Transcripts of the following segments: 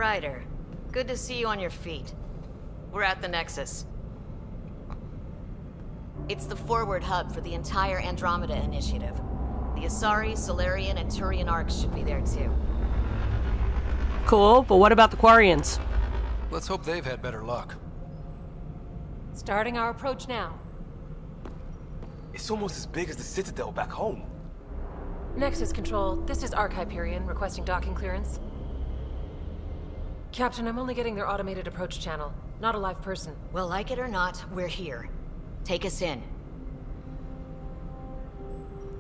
Ryder, good to see you on your feet. We're at the Nexus. It's the forward hub for the entire Andromeda Initiative. The Asari, Solarian, and Turian arcs should be there too. Cool, but what about the Quarians? Let's hope they've had better luck. Starting our approach now. It's almost as big as the Citadel back home. Nexus Control, this is Hyperion requesting docking clearance. Captain, I'm only getting their automated approach channel, not a live person. Well, like it or not, we're here. Take us in.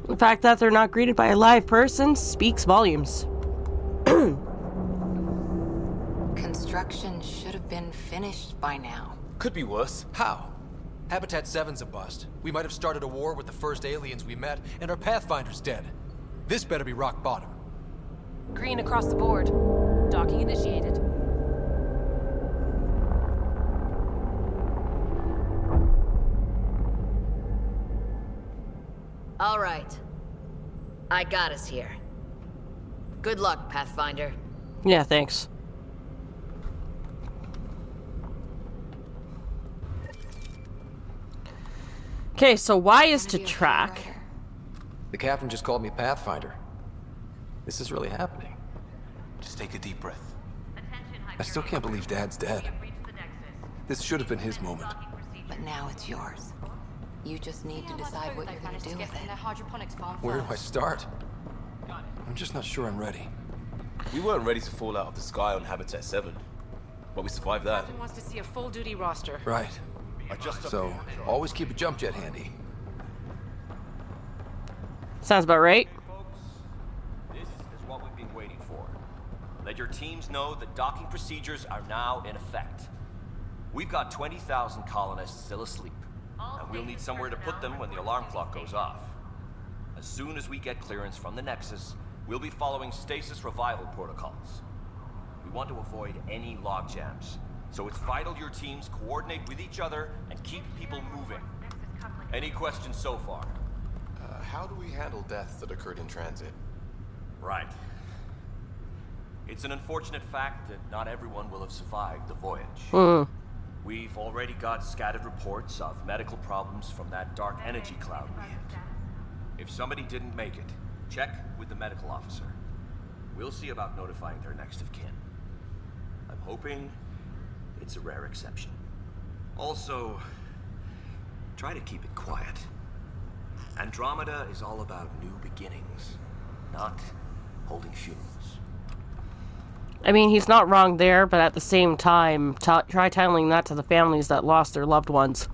The fact that they're not greeted by a live person speaks volumes. Construction should have been finished by now. Could be worse. How? Habitat 7's a bust. We might have started a war with the first aliens we met, and our Pathfinder's dead. This better be rock bottom. Green across the board. Docking initiated. All right. I got us here. Good luck, Pathfinder. Yeah, thanks. Okay, so Y is to track. The captain just called me Pathfinder. This is really happening. Just take a deep breath. I still can't believe Dad's dead. This should have been his moment. But now it's yours. You just need to decide what you're going to do with it. Where do I start? I'm just not sure I'm ready. We weren't ready to fall out of the sky on Habitat 7. But we survived that. Captain wants to see a full-duty roster. Right. So, always keep a jump jet handy. Sounds about right. Folks, this is what we've been waiting for. Let your teams know that docking procedures are now in effect. We've got 20,000 colonists still asleep, and we'll need somewhere to put them when the alarm clock goes off. As soon as we get clearance from the Nexus, we'll be following stasis revival protocols. We want to avoid any logjams, so it's vital your teams coordinate with each other and keep people moving. Any questions so far? How do we handle deaths that occurred in transit? Right. It's an unfortunate fact that not everyone will have survived the voyage. We've already got scattered reports of medical problems from that dark energy cloud we hit. If somebody didn't make it, check with the medical officer. We'll see about notifying their next of kin. I'm hoping it's a rare exception. Also, try to keep it quiet. Andromeda is all about new beginnings, not holding funerals. I mean, he's not wrong there, but at the same time, try telling that to the families that lost their loved ones.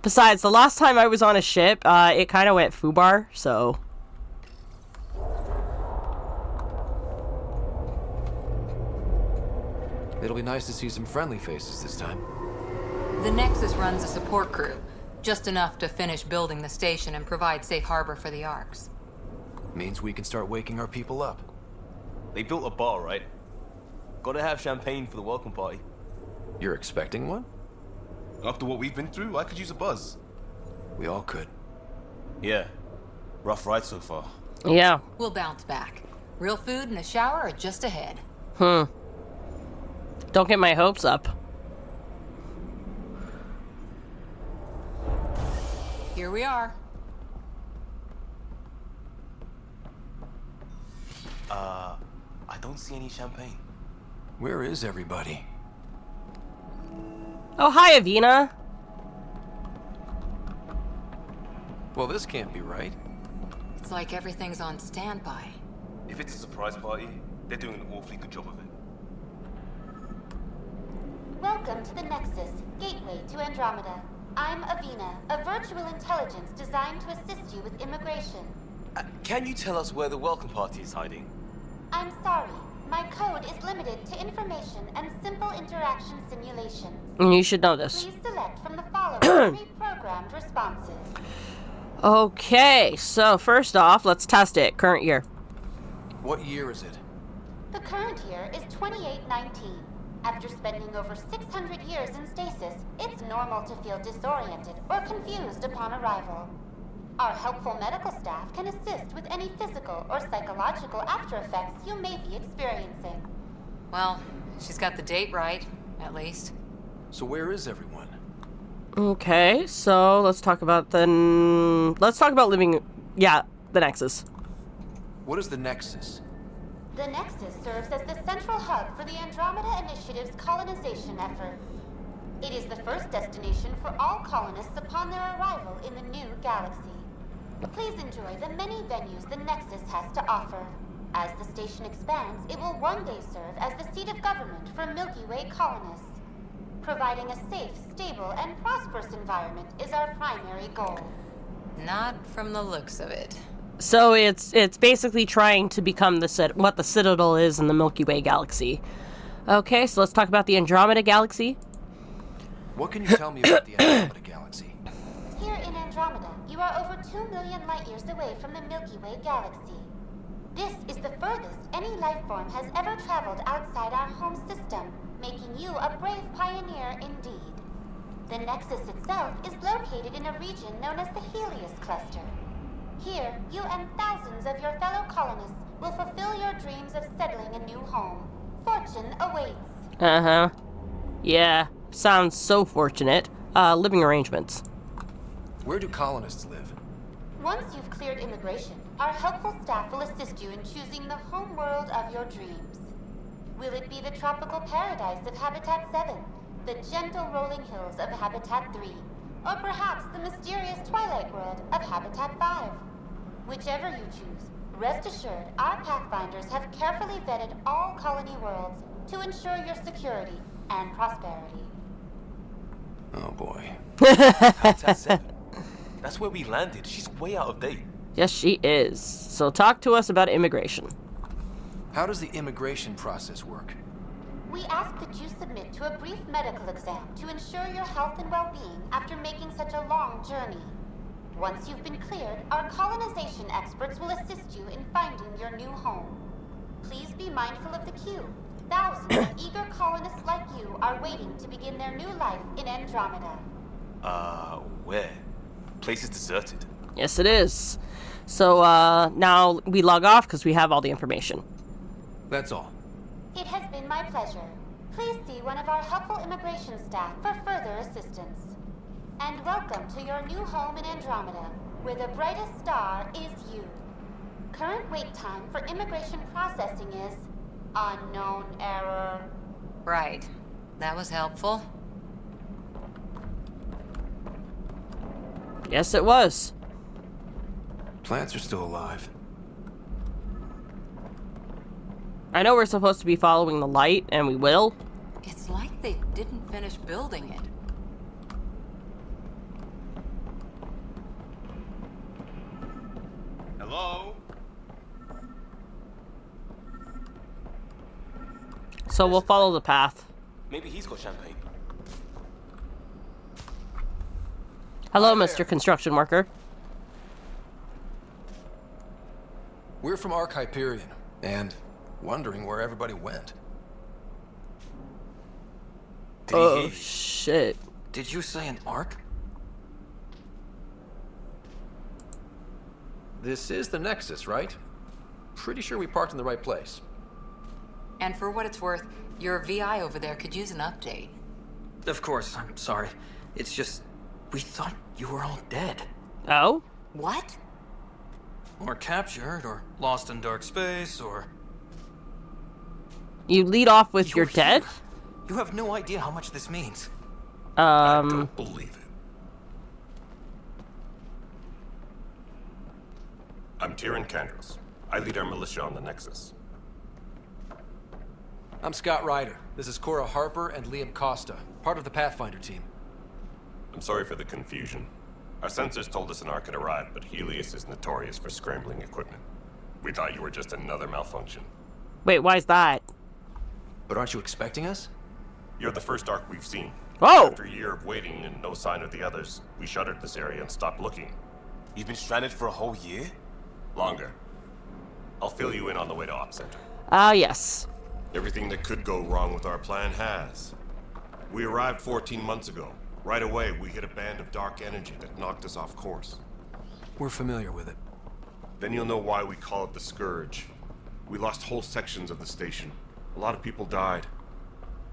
Besides, the last time I was on a ship, it kind of went foobar, so... It'll be nice to see some friendly faces this time. The Nexus runs a support crew, just enough to finish building the station and provide safe harbor for the arcs. Means we can start waking our people up. They built a bar, right? Gotta have champagne for the welcome party. You're expecting one? After what we've been through, I could use a buzz. We all could. Yeah. Rough ride so far. Yeah. We'll bounce back. Real food and a shower are just ahead. Don't get my hopes up. Here we are. I don't see any champagne. Where is everybody? Oh, hi, Avina. Well, this can't be right. It's like everything's on standby. If it's a surprise party, they're doing an awfully good job of it. Welcome to the Nexus, gateway to Andromeda. I'm Avina, a virtual intelligence designed to assist you with immigration. Can you tell us where the welcome party is hiding? I'm sorry. My code is limited to information and simple interaction simulations. You should know this. Please select from the following pre-programmed responses. Okay, so first off, let's test it. Current year. What year is it? The current year is 2819. After spending over 600 years in stasis, it's normal to feel disoriented or confused upon arrival. Our helpful medical staff can assist with any physical or psychological after effects you may be experiencing. Well, she's got the date right, at least. So where is everyone? Okay, so let's talk about the Nexus. What is the Nexus? The Nexus serves as the central hub for the Andromeda Initiative's colonization efforts. It is the first destination for all colonists upon their arrival in the new galaxy. Please enjoy the many venues the Nexus has to offer. As the station expands, it will one day serve as the seat of government for Milky Way colonists. Providing a safe, stable, and prosperous environment is our primary goal. Not from the looks of it. So it's basically trying to become what the Citadel is in the Milky Way galaxy. Okay, so let's talk about the Andromeda galaxy. What can you tell me about the Andromeda galaxy? Here in Andromeda, you are over 2 million light-years away from the Milky Way galaxy. This is the furthest any life form has ever traveled outside our home system, making you a brave pioneer indeed. The Nexus itself is located in a region known as the Helius cluster. Here, you and thousands of your fellow colonists will fulfill your dreams of settling a new home. Fortune awaits. Uh-huh. Yeah, sounds so fortunate. Living arrangements. Where do colonists live? Once you've cleared immigration, our helpful staff will assist you in choosing the home world of your dreams. Will it be the tropical paradise of Habitat 7, the gentle rolling hills of Habitat 3, or perhaps the mysterious twilight world of Habitat 5? Whichever you choose, rest assured our Pathfinders have carefully vetted all colony worlds to ensure your security and prosperity. Oh boy. Habitat 7. That's where we landed. She's way out of date. Yes, she is. So talk to us about immigration. How does the immigration process work? We ask that you submit to a brief medical exam to ensure your health and well-being after making such a long journey. Once you've been cleared, our colonization experts will assist you in finding your new home. Please be mindful of the queue. Thousands of eager colonists like you are waiting to begin their new life in Andromeda. Where? Place is deserted. Yes, it is. So, now we log off because we have all the information. That's all. It has been my pleasure. Please see one of our helpful immigration staff for further assistance. And welcome to your new home in Andromeda, where the brightest star is you. Current wait time for immigration processing is unknown error. Right. That was helpful. Yes, it was. Plants are still alive. I know we're supposed to be following the light, and we will. It's like they didn't finish building it. Hello? So we'll follow the path. Maybe he's got champagne. Hello, Hi Mr. there. Construction Worker. We're from Hyperion, and wondering where everybody went. Did he Oh, hear you? shit. Did you say an arc? This is the Nexus, right? Pretty sure we parked in the right place. And for what it's worth, your VI over there could use an update. Of course, I'm sorry. It's just, we thought you were all dead. Oh? What? Or captured, or lost in dark space, or... You lead off with you're dead? here. You have no idea how much this means. I don't believe it. I'm Tyrion Candros. I lead our militia on the Nexus. I'm Scott Ryder. This is Cora Harper and Liam Costa, part of the Pathfinder team. I'm sorry for the confusion. Our sensors told us an arc had arrived, but Helius is notorious for scrambling equipment. We thought you were just another malfunction. Wait, why's that? But aren't you expecting us? You're the first arc we've seen. Oh! After a year of waiting and no sign of the others, we shuttered this area and stopped looking. You've been stranded for a whole year? Longer. I'll fill you in on the way to Op Center. Ah, yes. Everything that could go wrong with our plan has. We arrived 14 months ago. Right away, we hit a band of dark energy that knocked us off course. We're familiar with it. Then you'll know why we call it the Scourge. We lost whole sections of the station. A lot of people died.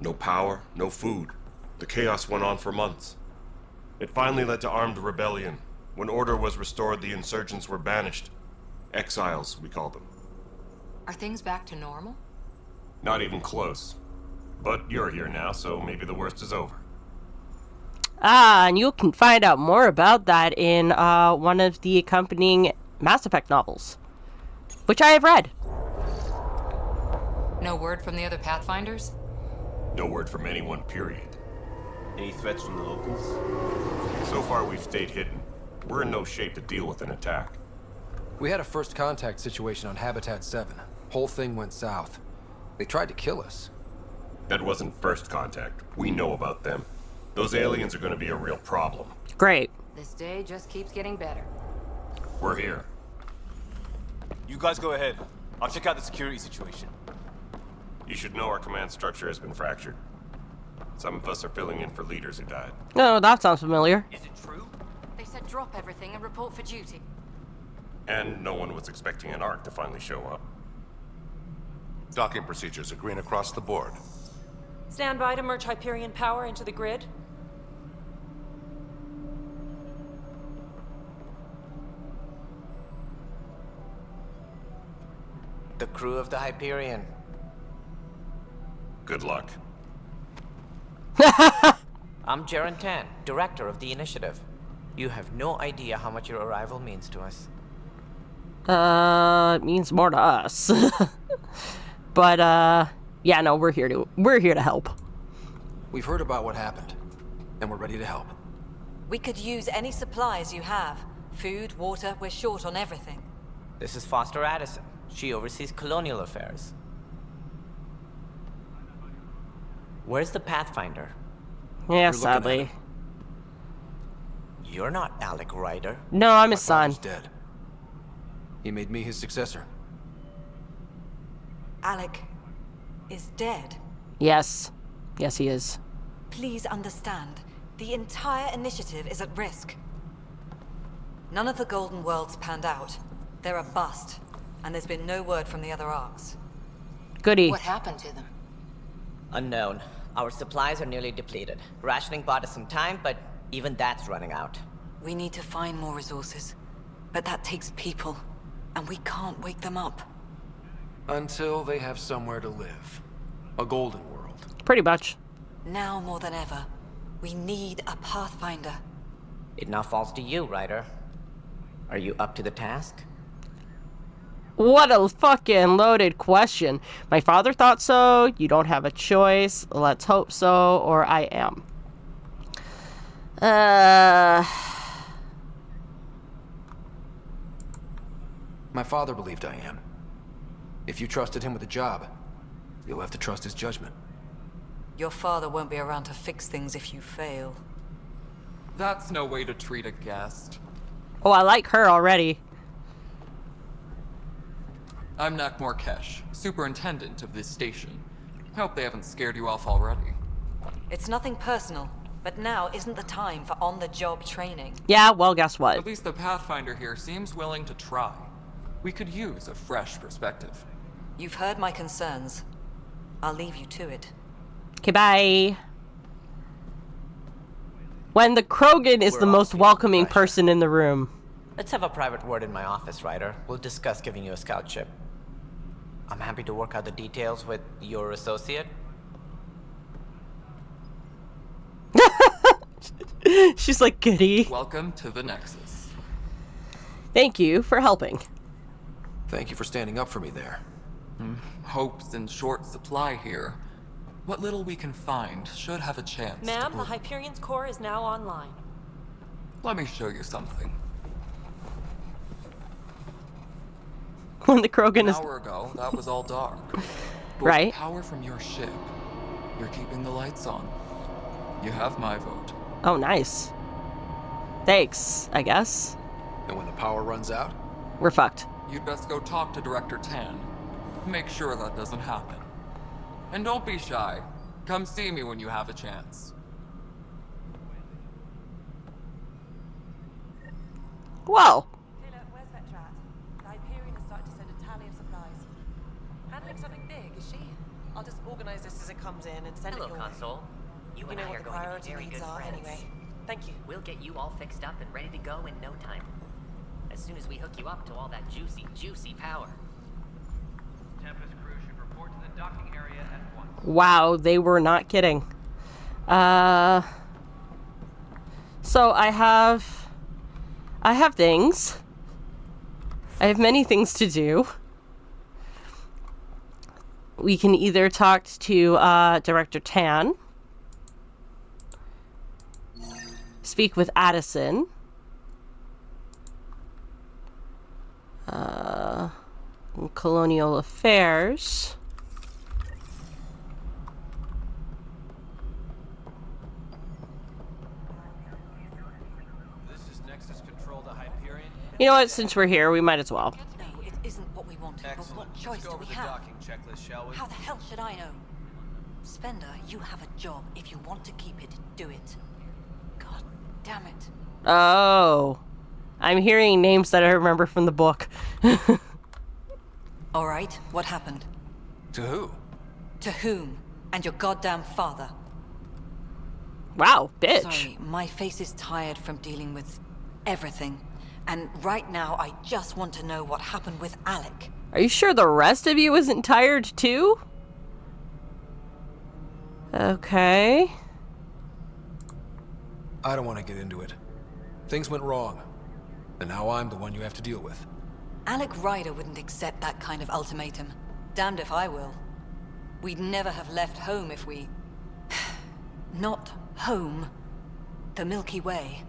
No power, no food. The chaos went on for months. It finally led to armed rebellion. When order was restored, the insurgents were banished. Exiles, we call them. Are things back to normal? Not even close. But you're here now, so maybe the worst is over. Ah, and you can find out more about that in one of the accompanying Mass Effect novels, which I have read. No word from the other Pathfinders? No word from anyone, period. Any threats from the locals? So far, we've stayed hidden. We're in no shape to deal with an attack. We had a first contact situation on Habitat 7. Whole thing went south. They tried to kill us. That wasn't first contact. We know about them. Those aliens are going to be a real problem. Great. This day just keeps getting better. We're here. You guys go ahead. I'll check out the security situation. You should know our command structure has been fractured. Some of us are filling in for leaders who died. Oh, that sounds familiar. Is it true? They said drop everything and report for duty. And no one was expecting an Ark to finally show up. Docking procedures are green across the board. Stand by to merge Hyperion power into the grid. The crew of the Hyperion. Good luck. I'm Jaren Tan, director of the initiative. You have no idea how much your arrival means to us. It means more to us. But, yeah, no, we're here to help. We've heard about what happened, and we're ready to help. We could use any supplies you have. Food, water, we're short on everything. This is Foster Addison. She oversees colonial affairs. Where's the Pathfinder? Yeah, sadly. You're not Alec Ryder. No, I'm his son. He's dead. He made me his successor. Alec is dead. Yes. Yes, he is. Please understand, the entire initiative is at risk. None of the Golden Worlds panned out. They're a bust, and there's been no word from the other arcs. Goody. What happened to them? Unknown. Our supplies are nearly depleted. Rationing bought us some time, but even that's running out. We need to find more resources, but that takes people, and we can't wake them up. Until they have somewhere to live. A golden world. Pretty much. Now more than ever, we need a Pathfinder. It now falls to you, Ryder. Are you up to the task? What a fucking loaded question. My father thought so. You don't have a choice. Let's hope so, or I am. My father believed I am. If you trusted him with a job, you'll have to trust his judgment. Your father won't be around to fix things if you fail. That's no way to treat a guest. Oh, I like her already. I'm Nak Morkesh, superintendent of this station. Hope they haven't scared you off already. It's nothing personal, but now isn't the time for on-the-job training. Yeah, well, guess what? At least the Pathfinder here seems willing to try. We could use a fresh perspective. You've heard my concerns. I'll leave you to it. Okay, bye. When the Krogan is the most welcoming person in the room. Let's have a private word in my office, Ryder. We'll discuss giving you a scout ship. I'm happy to work out the details with your associate. She's like, goody. Welcome to the Nexus. Thank you for helping. Thank you for standing up for me there. Hope's in short supply here. What little we can find should have a chance. Ma'am, the Hyperion's core is now online. Let me show you something. When the Krogan An is... hour ago, that was all dark. But right. with power from your ship, you're keeping the lights on. You have my vote. Oh, nice. Thanks, I guess. And when the power runs out? We're fucked. You'd best go talk to Director Tan. make sure that doesn't happen. And don't be shy. Come see me when you have a chance. Well. Taylor, where's Vetrat? The Hyperion has started to send a tally of supplies. Handling something big, is she? I'll just organize this as it comes in and send it your way. Hello, Console. You and know I what are the going to priority be very needs good are friends. anyway. Thank you. We'll get you all fixed up and ready to go in no time. As soon as we hook you up to all that juicy power. Tempest crew should report to the docking area at once. Wow, they were not kidding. So I have things. I have many things to do. We can either talk to Director Tan, speak with Addison, Colonial Affairs, This is Nexus control to Hyperion. you know what, since we're here, we might as well. No, it isn't what we wanted, but what Excellent. choice Let's go do over we the have? docking checklist, shall we? How the hell should I know? Spender, you have a job. If you want to keep it, do it. God damn it. Oh, I'm hearing names that I remember from the book. All right, what happened? To who? To whom? And your goddamn father. Wow, bitch. Sorry, my face is tired from dealing with everything. And right now, I just want to know what happened with Alec. Are you sure the rest of you isn't tired too? Okay. I don't want to get into it. Things went wrong. And now I'm the one you have to deal with. Alec Ryder wouldn't accept that kind of ultimatum. Damned if I will. We'd never have left home if we... Not home. The Milky Way.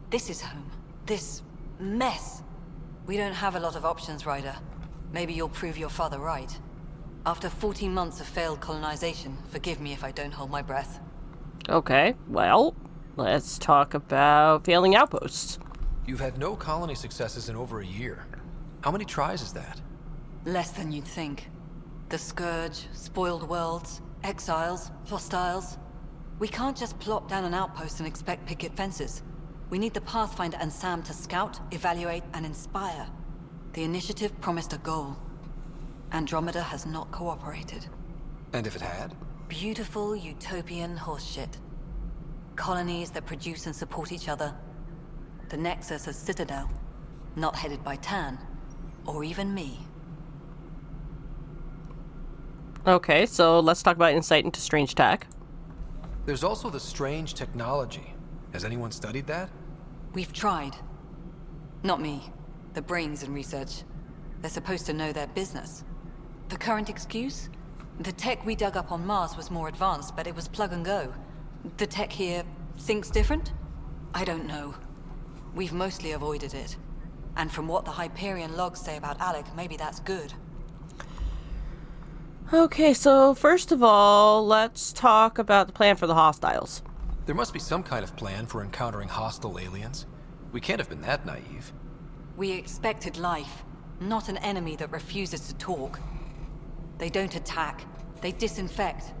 This is home. This mess. We don't have a lot of options, Ryder. Maybe you'll prove your father right. After 14 months of failed colonization, forgive me if I don't hold my breath. Okay, well, let's talk about failing outposts. You've had no colony successes in over a year. How many tries is that? Less than you'd think. The Scourge, spoiled worlds, exiles, hostiles. We can't just plop down an outpost and expect picket fences. We need the Pathfinder and Sam to scout, evaluate, and inspire. The initiative promised a goal. Andromeda has not cooperated. And if it had? Beautiful utopian horseshit. Colonies that produce and support each other. The Nexus as Citadel, not headed by Tan, or even me. Okay, so let's talk about insight into strange tech. There's also the strange technology. Has anyone studied that? We've tried. Not me. The brains in research. They're supposed to know their business. The current excuse? The tech we dug up on Mars was more advanced, but it was plug and go. The tech here thinks different? I don't know. We've mostly avoided it. And from what the Hyperion logs say about Alec, maybe that's good. Okay, so first of all, let's talk about the plan for the hostiles. There must be some kind of plan for encountering hostile aliens. We can't have been that naive. We expected life, not an enemy that refuses to talk. They don't attack, they disinfect.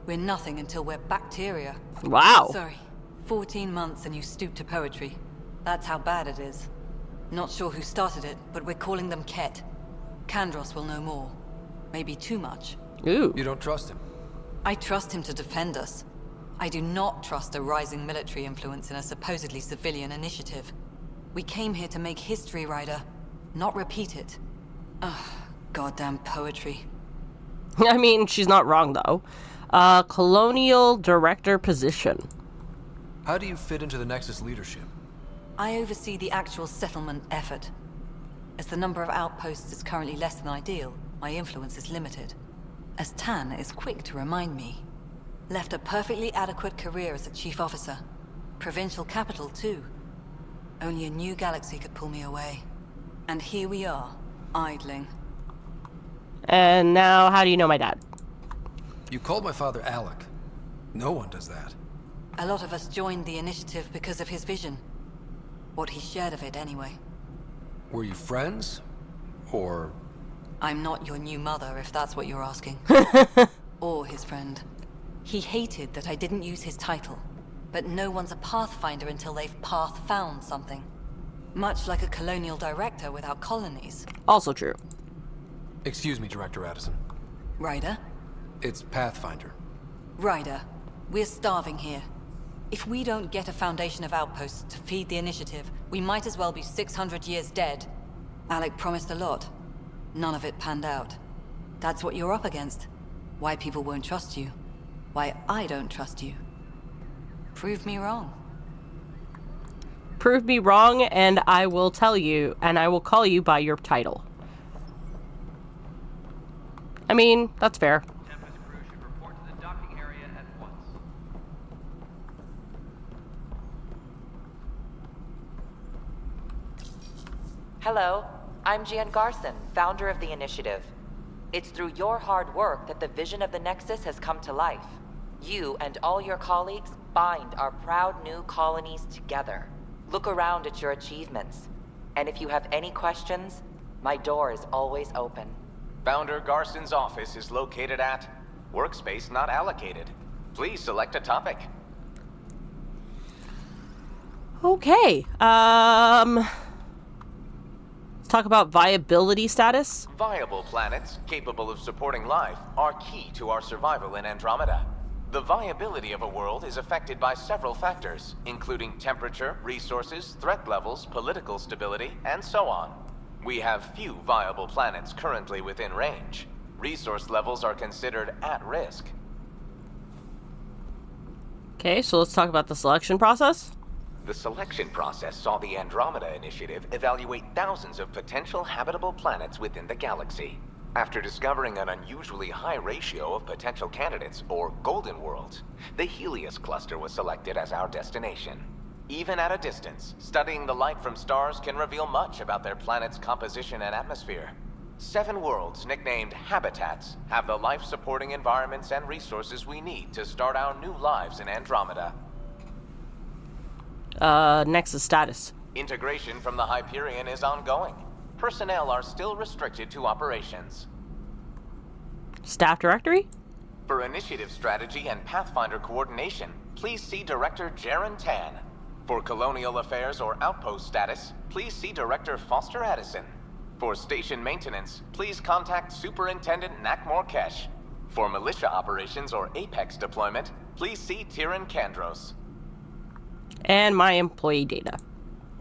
We're nothing until we're bacteria. Wow. Sorry, 14 months and you stoop to poetry. That's how bad it is. Not sure who started it, but we're calling them Ket. Kandros will know more. Maybe too much. Ooh. You don't trust him? I trust him to defend us. I do not trust a rising military influence in a supposedly civilian initiative. We came here to make history, Ryder, not repeat it. Ugh, goddamn poetry. I mean, she's not wrong, though. Colonial Director position. How do you fit into the Nexus leadership? I oversee the actual settlement effort. As the number of outposts is currently less than ideal, my influence is limited. As Tan is quick to remind me. Left a perfectly adequate career as a chief officer. Provincial capital, too. Only a new galaxy could pull me away. And here we are, idling. And now, how do you know my dad? You called my father Alec. No one does that. A lot of us joined the initiative because of his vision. What he shared of it, anyway. Were you friends? Or... I'm not your new mother, if that's what you're asking. Or his friend. He hated that I didn't use his title. But no one's a Pathfinder until they've path-found something. Much like a colonial director without colonies. Also true. Excuse me, Director Addison. Ryder? It's Pathfinder. Ryder, we're starving here. If we don't get a foundation of outposts to feed the initiative, we might as well be 600 years dead. Alec promised a lot. None of it panned out. That's what you're up against. Why people won't trust you. Why I don't trust you. Prove me wrong. Prove me wrong, and I will tell you, and I will call you by your title. I mean, that's fair. Tempest crew should report to the docking area at once. Hello, I'm Gian Garson, founder of the Initiative. It's through your hard work that the vision of the Nexus has come to life. You and all your colleagues bind our proud new colonies together. Look around at your achievements. And if you have any questions, my door is always open. Founder Garson's office is located at Workspace Not Allocated. Please select a topic. Okay, let's talk about viability status. Viable planets capable of supporting life are key to our survival in Andromeda. The viability of a world is affected by several factors, including temperature, resources, threat levels, political stability, and so on. We have few viable planets currently within range. Resource levels are considered at risk. Okay, so let's talk about the selection process. The selection process saw the Andromeda Initiative evaluate thousands of potential habitable planets within the galaxy. After discovering an unusually high ratio of potential candidates, or golden worlds, the Helius cluster was selected as our destination. Even at a distance, studying the light from stars can reveal much about their planet's composition and atmosphere. 7 worlds, nicknamed habitats, have the life-supporting environments and resources we need to start our new lives in Andromeda. Nexus status. Integration from the Hyperion is ongoing. Personnel are still restricted to operations. Staff directory? For initiative strategy and Pathfinder coordination, please see Director Jaren Tan. For colonial affairs or outpost status, please see Director Foster Addison. For station maintenance, please contact Superintendent Nak Morkesh. For militia operations or Apex deployment, please see Tyrion Kandros. And my employee data.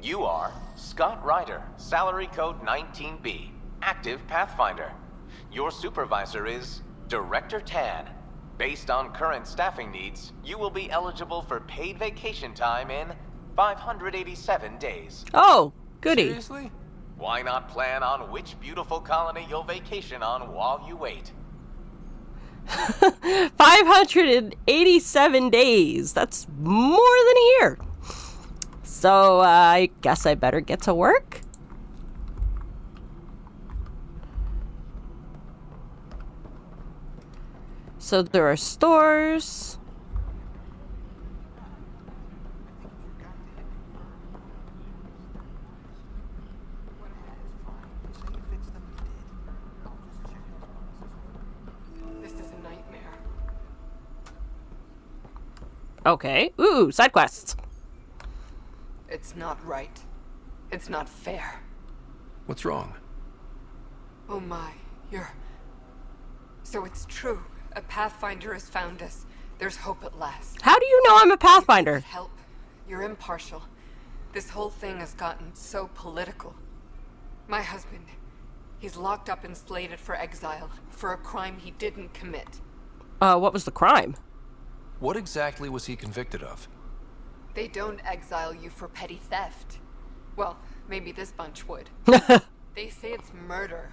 You are Scott Ryder, salary code 19B, active Pathfinder. Your supervisor is Director Tan. Based on current staffing needs, you will be eligible for paid vacation time in 587 days. Oh, goody. Seriously? Why not plan on which beautiful colony you'll vacation on while you wait? 587 days. That's more than a year. So, I guess I better get to work? So there are stores. This is a nightmare. Okay. Ooh, side quests. It's not right. It's not fair. What's wrong? Oh my, So it's true. A Pathfinder has found us. There's hope at last. How do you know I'm a Pathfinder? Help. You're impartial. This whole thing has gotten so political. My husband, he's locked up and slated for exile for a crime he didn't commit. What was the crime? What exactly was he convicted of? They don't exile you for petty theft. Well, maybe this bunch would. They say it's murder.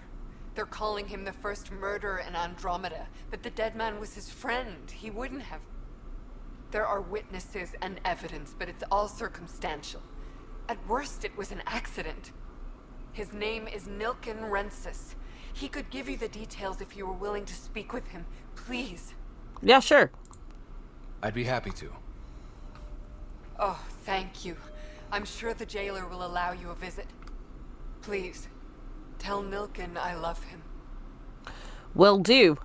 They're calling him the first murderer in Andromeda, but the dead man was his friend. He wouldn't have. There are witnesses and evidence, but it's all circumstantial. At worst, it was an accident. His name is Nilken Rensis. He could give you the details if you were willing to speak with him. Please. Yeah, sure. I'd be happy to. Oh, thank you. I'm sure the jailer will allow you a visit. Please, tell Nilken I love him. Will do.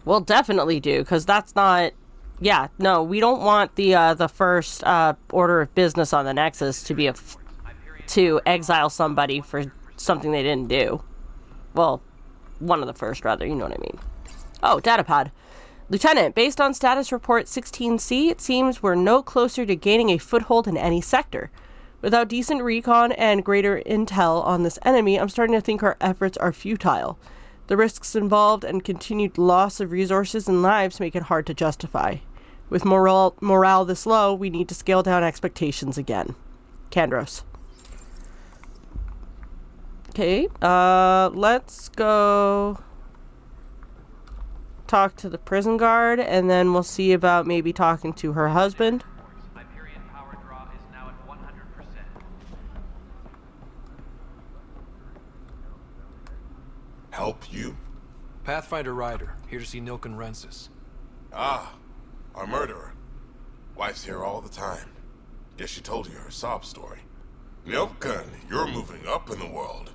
We'll definitely do, because that's not... Yeah, no, we don't want the first order of business on the Nexus to be to exile somebody for something they didn't do. Well, one of the first, rather, you know what I mean. Oh, datapad. Lieutenant, based on status report 16C, it seems we're no closer to gaining a foothold in any sector. Without decent recon and greater intel on this enemy, I'm starting to think our efforts are futile. The risks involved and continued loss of resources and lives make it hard to justify. With morale this low, we need to scale down expectations again. Kandros. Okay, let's go talk to the prison guard, and then we'll see about maybe talking to her husband. Hyperion power draw is now at 100%. Help you? Pathfinder Ryder, here to see Nilken Rensis. Ah, our murderer. Wife's here all the time. Guess she told you her sob story. Nilken, you're moving up in the world.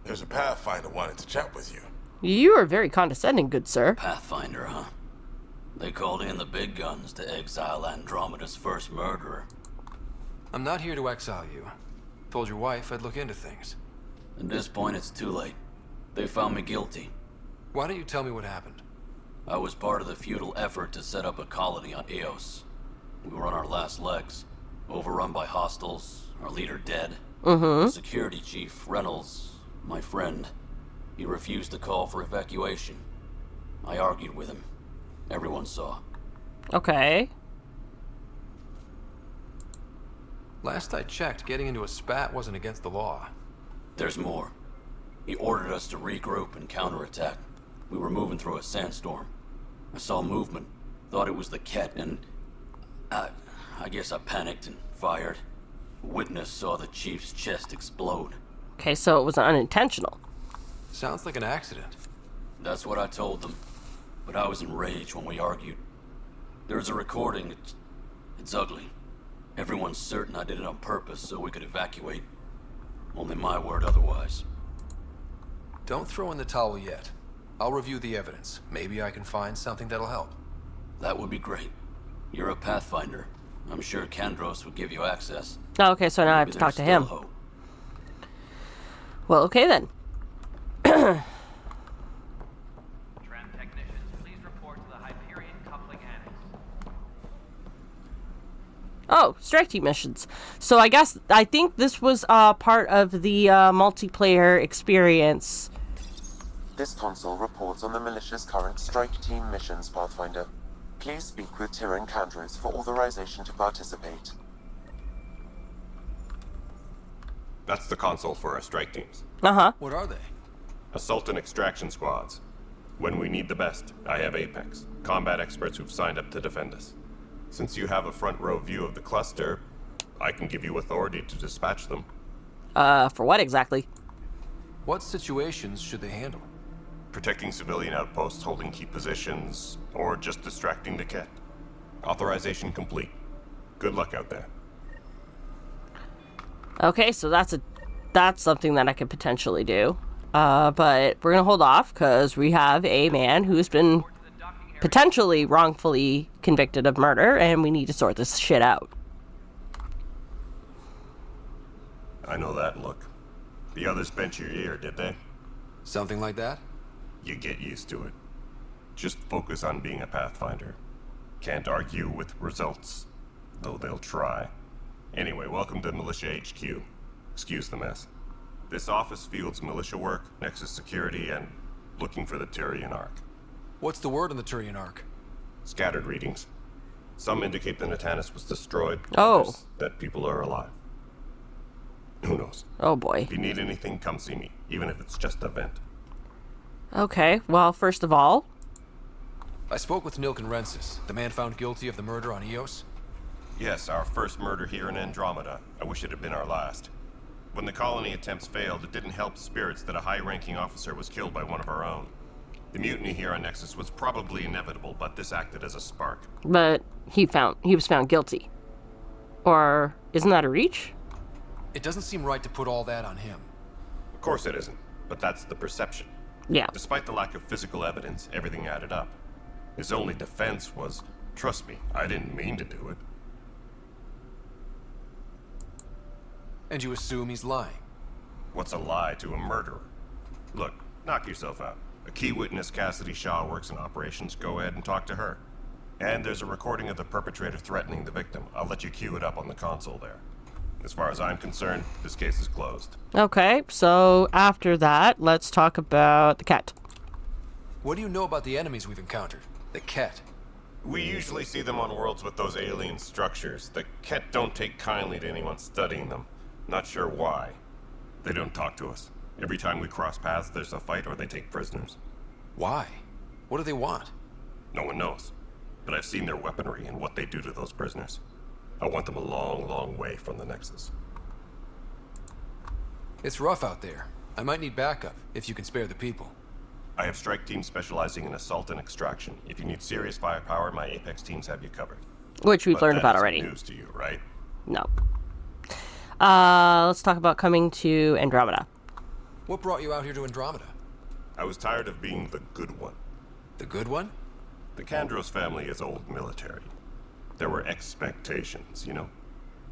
There's a Pathfinder wanting to chat with you. You are very condescending, good sir. Pathfinder, huh? They called in the big guns to exile Andromeda's first murderer. I'm not here to exile you. Told your wife I'd look into things. At this point, it's too late. They found me guilty. Why don't you tell me what happened? I was part of the futile effort to set up a colony on Eos. We were on our last legs, overrun by hostiles, our leader dead. The security chief, Reynolds, my friend, he refused to call for evacuation. I argued with him. Everyone saw. Okay. Last I checked, getting into a spat wasn't against the law. There's more. He ordered us to regroup and counterattack. We were moving through a sandstorm. I saw movement, thought it was the Ket, and I guess I panicked and fired. A witness saw the chief's chest explode. Okay, so it was unintentional. Sounds like an accident. That's what I told them, but I was enraged when we argued. There's a recording. It's ugly. Everyone's certain I did it on purpose so we could evacuate. Only my word otherwise. Don't throw in the towel yet. I'll review the evidence. Maybe I can find something that'll help. That would be great. You're a Pathfinder. I'm sure Kandros would give you access. Oh, okay, so now I have to talk to him. Hope. Well, okay then. Tram technicians, please report to the Hyperion coupling annex. Oh, strike team missions. So I think this was part of the multiplayer experience. This console reports on the militia's current strike team missions, Pathfinder. Please speak with Tyrion Kandros for authorization to participate. That's the console for our strike teams. What are they? Assault and extraction squads. When we need the best, I have Apex, combat experts who've signed up to defend us. Since you have a front row view of the cluster, I can give you authority to dispatch them. For what exactly? What situations should they handle? Protecting civilian outposts, holding key positions, or just distracting the Ket. Authorization complete. Good luck out there. Okay, so that's something that I could potentially do. But we're gonna hold off because we have a man who's been potentially wrongfully convicted of murder, and we need to sort this shit out. I know that look. The others bent your ear, did they? Something like that? You get used to it. Just focus on being a Pathfinder. Can't argue with results, though they'll try. Anyway, welcome to Militia HQ. Excuse the mess. This office fields militia work, Nexus security, and looking for the Tyrion Ark. What's the word on the Tyrion Ark? Scattered readings. Some indicate the Natanus was destroyed. Oh. Others that people are alive. Who knows? Oh boy. If you need anything, come see me, even if it's just a vent. Okay, well, first of all... I spoke with Nilken Rensis, the man found guilty of the murder on Eos. Yes, our first murder here in Andromeda. I wish it had been our last. When the colony attempts failed, it didn't help spirits that a high-ranking officer was killed by one of our own. The mutiny here on Nexus was probably inevitable, but this acted as a spark. But he was found guilty. Or isn't that a reach? It doesn't seem right to put all that on him. course it isn't, but that's the perception. Yeah. Despite the lack of physical evidence, everything added up. His only defense was, trust me, I didn't mean to do it. And you assume he's lying? What's a lie to a murderer? Look, knock yourself out. A key witness, Cassidy Shaw, works in operations. Go ahead and talk to her. And there's a recording of the perpetrator threatening the victim. I'll let you cue it up on the console there. As far as I'm concerned, this case is closed. Okay, so after that, let's talk about the Ket. What do you know about the enemies we've encountered? The Ket? We usually see them on worlds with those alien structures. The Ket don't take kindly to anyone studying them. Not sure why. They don't talk to us. Every time we cross paths, there's a fight or they take prisoners. Why? What do they want? No one knows. But I've seen their weaponry and what they do to those prisoners. I want them a long, long way from the Nexus. It's rough out there. I might need backup, if you can spare the people. I have strike teams specializing in assault and extraction. If you need serious firepower, my Apex teams have you covered. Which we've learned about already. News to you, right? No. Let's talk about coming to Andromeda. What brought you out here to Andromeda? I was tired of being the good one. The good one? The Kandros family is old military. There were expectations, you know?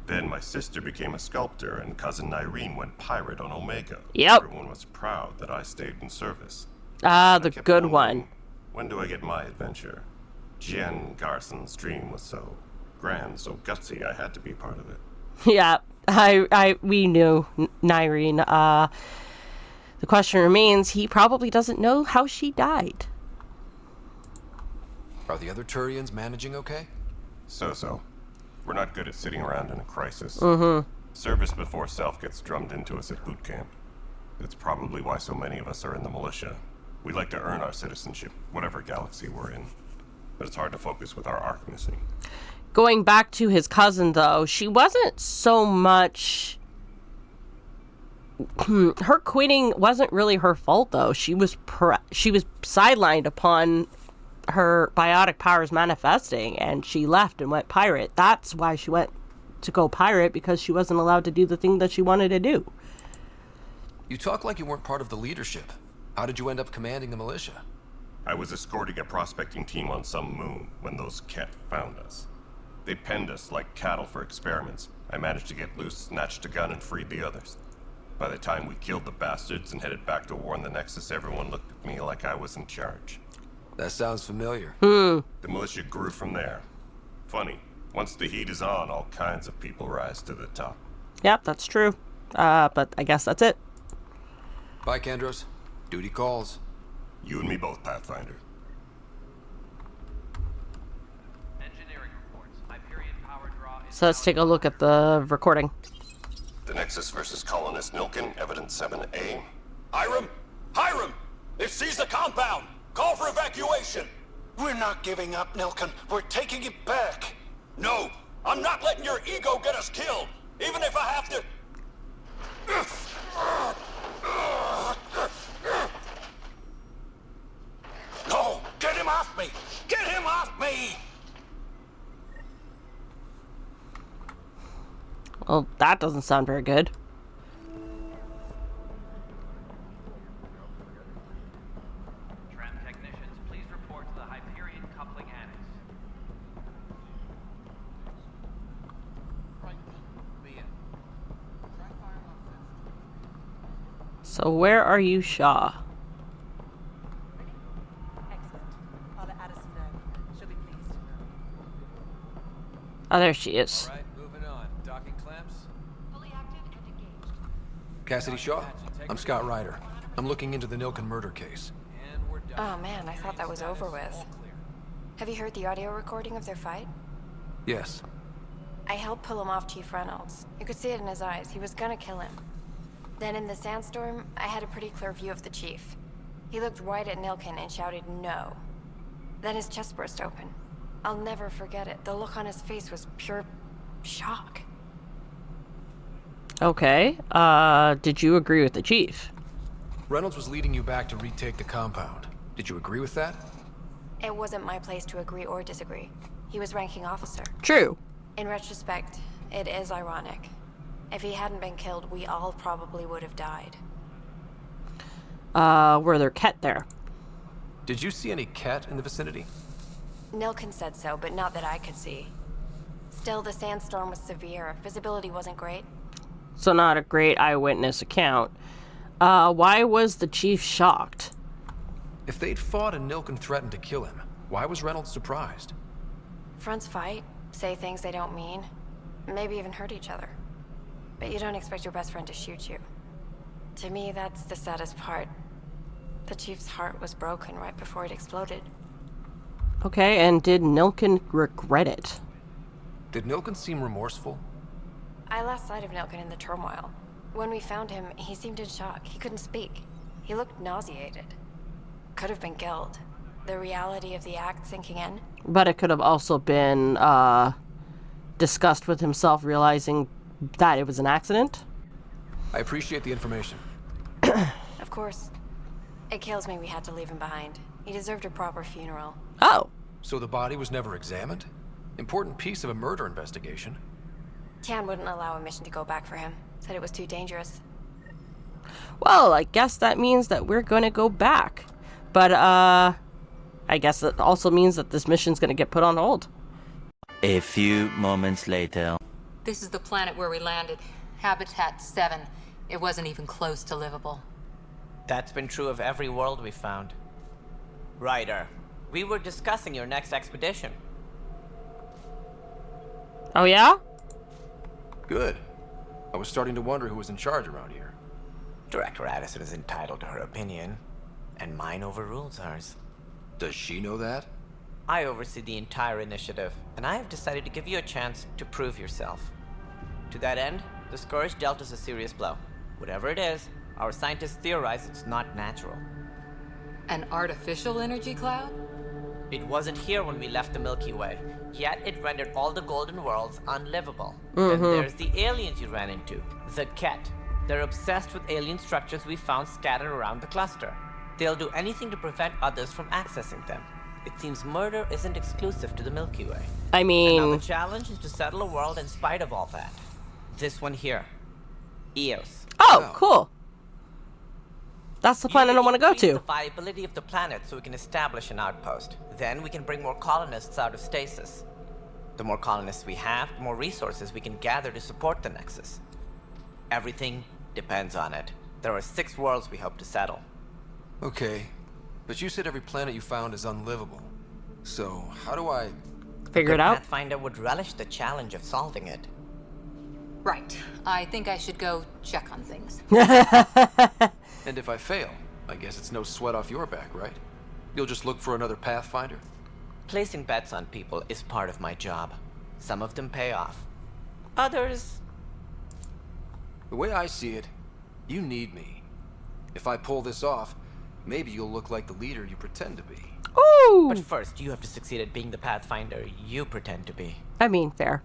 Then my sister became a sculptor and cousin Irene went pirate on Omega. Yep. Everyone was proud that I stayed in service. The good one. When do I get my adventure? Jen Garson's dream was so grand, so gutsy, I had to be part of it. Yeah, we knew Nyrene. The question remains, he probably doesn't know how she died. Are the other Turians managing okay? So. We're not good at sitting around in a crisis. Mm-hmm. Service before self gets drummed into us at boot camp. That's probably why so many of us are in the militia. We like to earn our citizenship, whatever galaxy we're in. But it's hard to focus with our arc missing. Going back to his cousin, though, she wasn't so much... her quitting wasn't really her fault, though. She was sidelined upon her biotic powers manifesting, and she left and went pirate. That's why she went to go pirate, because she wasn't allowed to do the thing that she wanted to do. You talk like you weren't part of the leadership. How did you end up commanding the militia? I was escorting a prospecting team on some moon when those Ket found us. They penned us like cattle for experiments. I managed to get loose, snatched a gun, and freed the others. By the time we killed the bastards and headed back to war in the Nexus, everyone looked at me like I was in charge. That sounds familiar. The militia grew from there. Funny, once the heat is on, all kinds of people rise to the top. Yep, that's true. But I guess that's it. Bye, Kandros. Duty calls. You and me both, Pathfinder. Engineering reports. Hyperion power draw is... So let's take a look at the recording. The Nexus versus colonist Nilkin, evidence 7A. Hiram! They've seized the compound! Call for evacuation! We're not giving up, Nilkin. We're taking it back. No! I'm not letting your ego get us killed! Even if I have to... No! Get him off me! Get him off me! Well, that doesn't sound very good. Technicians, please report to the Hyperion coupling annex. So where are you, Shaw? Excellent. I'll let Addison know. She'll be pleased. Oh, there she is. All right, moving on. Docking clamps. Fully active and engaged. Cassidy Shaw. I'm Scott Ryder. I'm looking into the Nilkin murder case. Oh man, I thought that was over with. Have you heard the audio recording of their fight? Yes. I helped pull him off Chief Reynolds. You could see it in his eyes. He was gonna kill him. Then in the sandstorm, I had a pretty clear view of the Chief. He looked right at Nilkin and shouted no. Then his chest burst open. I'll never forget it. The look on his face was pure shock. Okay. Did you agree with the Chief? Reynolds was leading you back to retake the compound. Did you agree with that? It wasn't my place to agree or disagree. He was ranking officer. True. In retrospect, it is ironic. If he hadn't been killed, we all probably would have died. were there Ket there? Did you see any Ket in the vicinity? Nilkin said so, but not that I could see. Still, the sandstorm was severe. Visibility wasn't great. So not a great eyewitness account. Why was the chief shocked? If they'd fought and Nilkin threatened to kill him, why was Reynolds surprised? Fronts fight, say things they don't mean, maybe even hurt each other. But you don't expect your best friend to shoot you. To me, that's the saddest part. The chief's heart was broken right before it exploded. Okay, and did Nilkin regret it? Did Nilkin seem remorseful? I lost sight of Nilkin in the turmoil. When we found him, he seemed in shock. He couldn't speak. He looked nauseated. Could have been guilt. The reality of the act sinking in. But it could have also been discussed with himself, realizing that it was an accident. I appreciate the information. Of course. It kills me we had to leave him behind. He deserved a proper funeral. Oh. So the body was never examined? Important piece of a murder investigation. Tian wouldn't allow a mission to go back for him. Said it was too dangerous. Well, I guess that means that we're going to go back. But, I guess it also means that this mission's going to get put on hold. A few moments later. This is the planet where we landed. Habitat 7. It wasn't even close to livable. That's been true of every world we found. Ryder, we were discussing your next expedition. Oh, yeah? Good. I was starting to wonder who was in charge around here. Director Addison is entitled to her opinion, and mine overrules hers. Does she know that? I oversee the entire initiative, and I have decided to give you a chance to prove yourself. To that end, the Scourge dealt us a serious blow. Whatever it is, our scientists theorize it's not natural. An artificial energy cloud? It wasn't here when we left the Milky Way, yet it rendered all the golden worlds unlivable. Mm-hmm. Then there's the aliens you ran into, the Ket. They're obsessed with alien structures we found scattered around the cluster. They'll do anything to prevent others from accessing them. It seems murder isn't exclusive to the Milky Way. I mean... And now the challenge is to settle a world in spite of all that. This one here. Eos. Oh, cool. That's the planet I want to go to. The viability of the planet so we can establish an outpost. Then we can bring more colonists out of stasis. The more colonists we have, the more resources we can gather to support the Nexus. Everything depends on it. There are 6 worlds we hope to settle. Okay, but you said every planet you found is unlivable. So, how do I... figure it out? Pathfinder would relish the challenge of solving it. Right. I think I should go check on things. And if I fail, I guess it's no sweat off your back, right? You'll just look for another Pathfinder? Placing bets on people is part of my job. Some of them pay off. Others... The way I see it, you need me. If I pull this off, maybe you'll look like the leader you pretend to be. Ooh! But first, you have to succeed at being the Pathfinder you pretend to be. I mean, fair.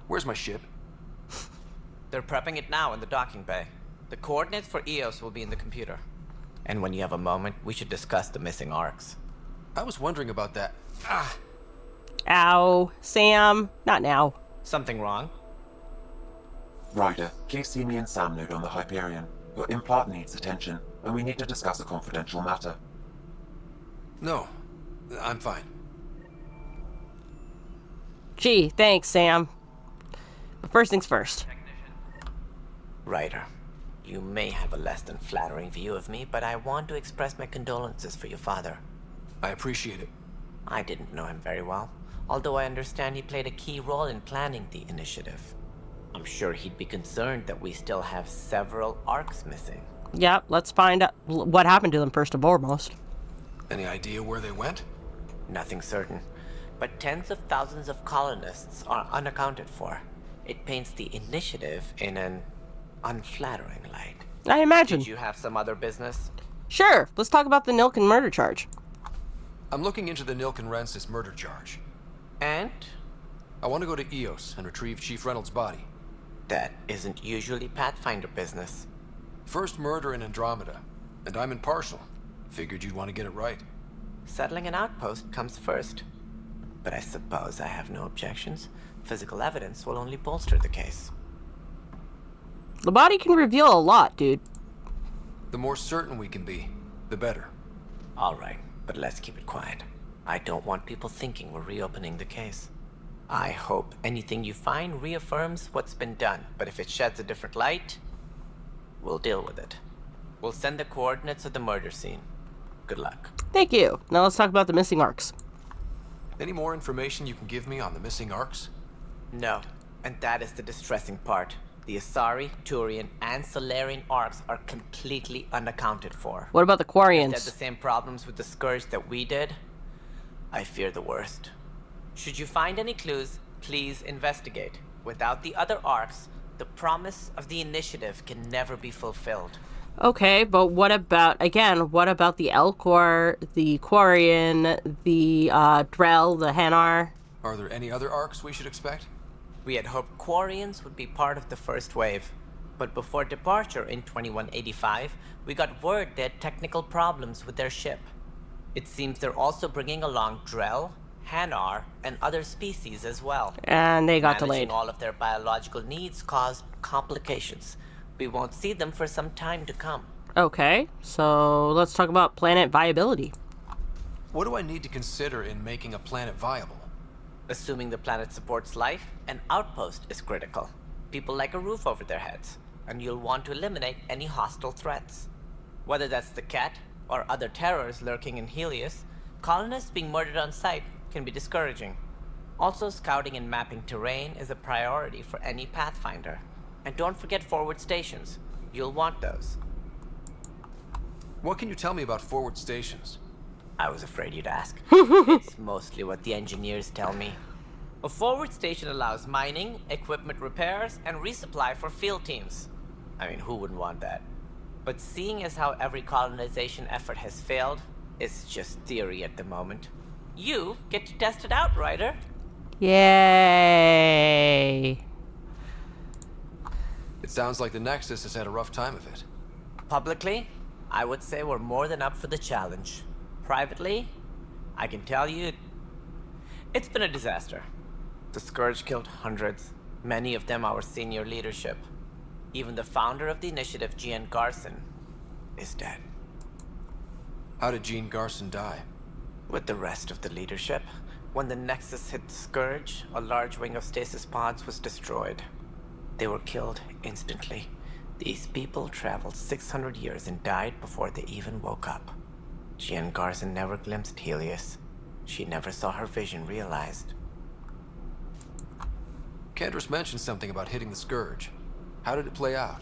Where's my ship? They're prepping it now in the docking bay. The coordinates for Eos will be in the computer. And when you have a moment, we should discuss the missing arcs. I was wondering about that. Ah! Ow. Sam. Not now. Something wrong? Ryder, please see me and Sam Node on the Hyperion. Your implant needs attention, and we need to discuss a confidential matter. No, I'm fine. Gee, thanks, Sam. But first things first. Ryder, you may have a less than flattering view of me, but I want to express my condolences for your father. I appreciate it. I didn't know him very well, although I understand he played a key role in planning the initiative. I'm sure he'd be concerned that we still have several arcs missing. Yep, let's find out what happened to them first and foremost. Any idea where they went? Nothing certain, but tens of thousands of colonists are unaccounted for. It paints the initiative in an unflattering light. I imagine. Did you have some other business? Sure, let's talk about the Nilkin murder charge. I'm looking into the Nilkin-Rensis murder charge. And? I want to go to Eos and retrieve Chief Reynolds' body. That isn't usually Pathfinder business. First murder in Andromeda, and I'm impartial. Figured you'd want to get it right. Settling an outpost comes first. But I suppose I have no objections. Physical evidence will only bolster the case. The body can reveal a lot, dude. The more certain we can be, the better. All right, but let's keep it quiet. I don't want people thinking we're reopening the case. I hope anything you find reaffirms what's been done, but if it sheds a different light, we'll deal with it. We'll send the coordinates of the murder scene. Good luck. Thank you. Now let's talk about the missing arcs. Any more information you can give me on the missing arcs? No, and that is the distressing part. The Asari, Turian, and Solarian arcs are completely unaccounted for. What about the Quarians? If they had the same problems with the Scourge that we did, I fear the worst. Should you find any clues, please investigate. Without the other arcs, the promise of the initiative can never be fulfilled. Okay, but what about the Elcor, the Quarian, the Drell, the Hanar? Are there any other arcs we should expect? We had hoped Quarians would be part of the first wave, but before departure in 2185, we got word they had technical problems with their ship. It seems they're also bringing along Drell, Hanar, and other species as well. And they got delayed. Managing all of their biological needs caused complications. We won't see them for some time to come. Okay, so let's talk about planet viability. What do I need to consider in making a planet viable? Assuming the planet supports life, an outpost is critical. People like a roof over their heads, and you'll want to eliminate any hostile threats. Whether that's the cat, or other terrors lurking in Helius, colonists being murdered on sight can be discouraging. Also, scouting and mapping terrain is a priority for any Pathfinder. And don't forget forward stations. You'll want those. What can you tell me about forward stations? I was afraid you'd ask. It's mostly what the engineers tell me. A forward station allows mining, equipment repairs, and resupply for field teams. I mean, who wouldn't want that? But seeing as how every colonization effort has failed, it's just theory at the moment. You get to test it out, Ryder. Yay! It sounds like the Nexus has had a rough time of it. Publicly, I would say we're more than up for the challenge. Privately, I can tell you, it's been a disaster. The Scourge killed hundreds, many of them our senior leadership. Even the founder of the initiative, Jean Garson, is dead. How did Jean Garson die? With the rest of the leadership. When the Nexus hit the Scourge, a large wing of stasis pods was destroyed. They were killed instantly. These people traveled 600 years and died before they even woke up. Jean Garson never glimpsed Helius. She never saw her vision realized. Candrace mentioned something about hitting the Scourge. How did it play out?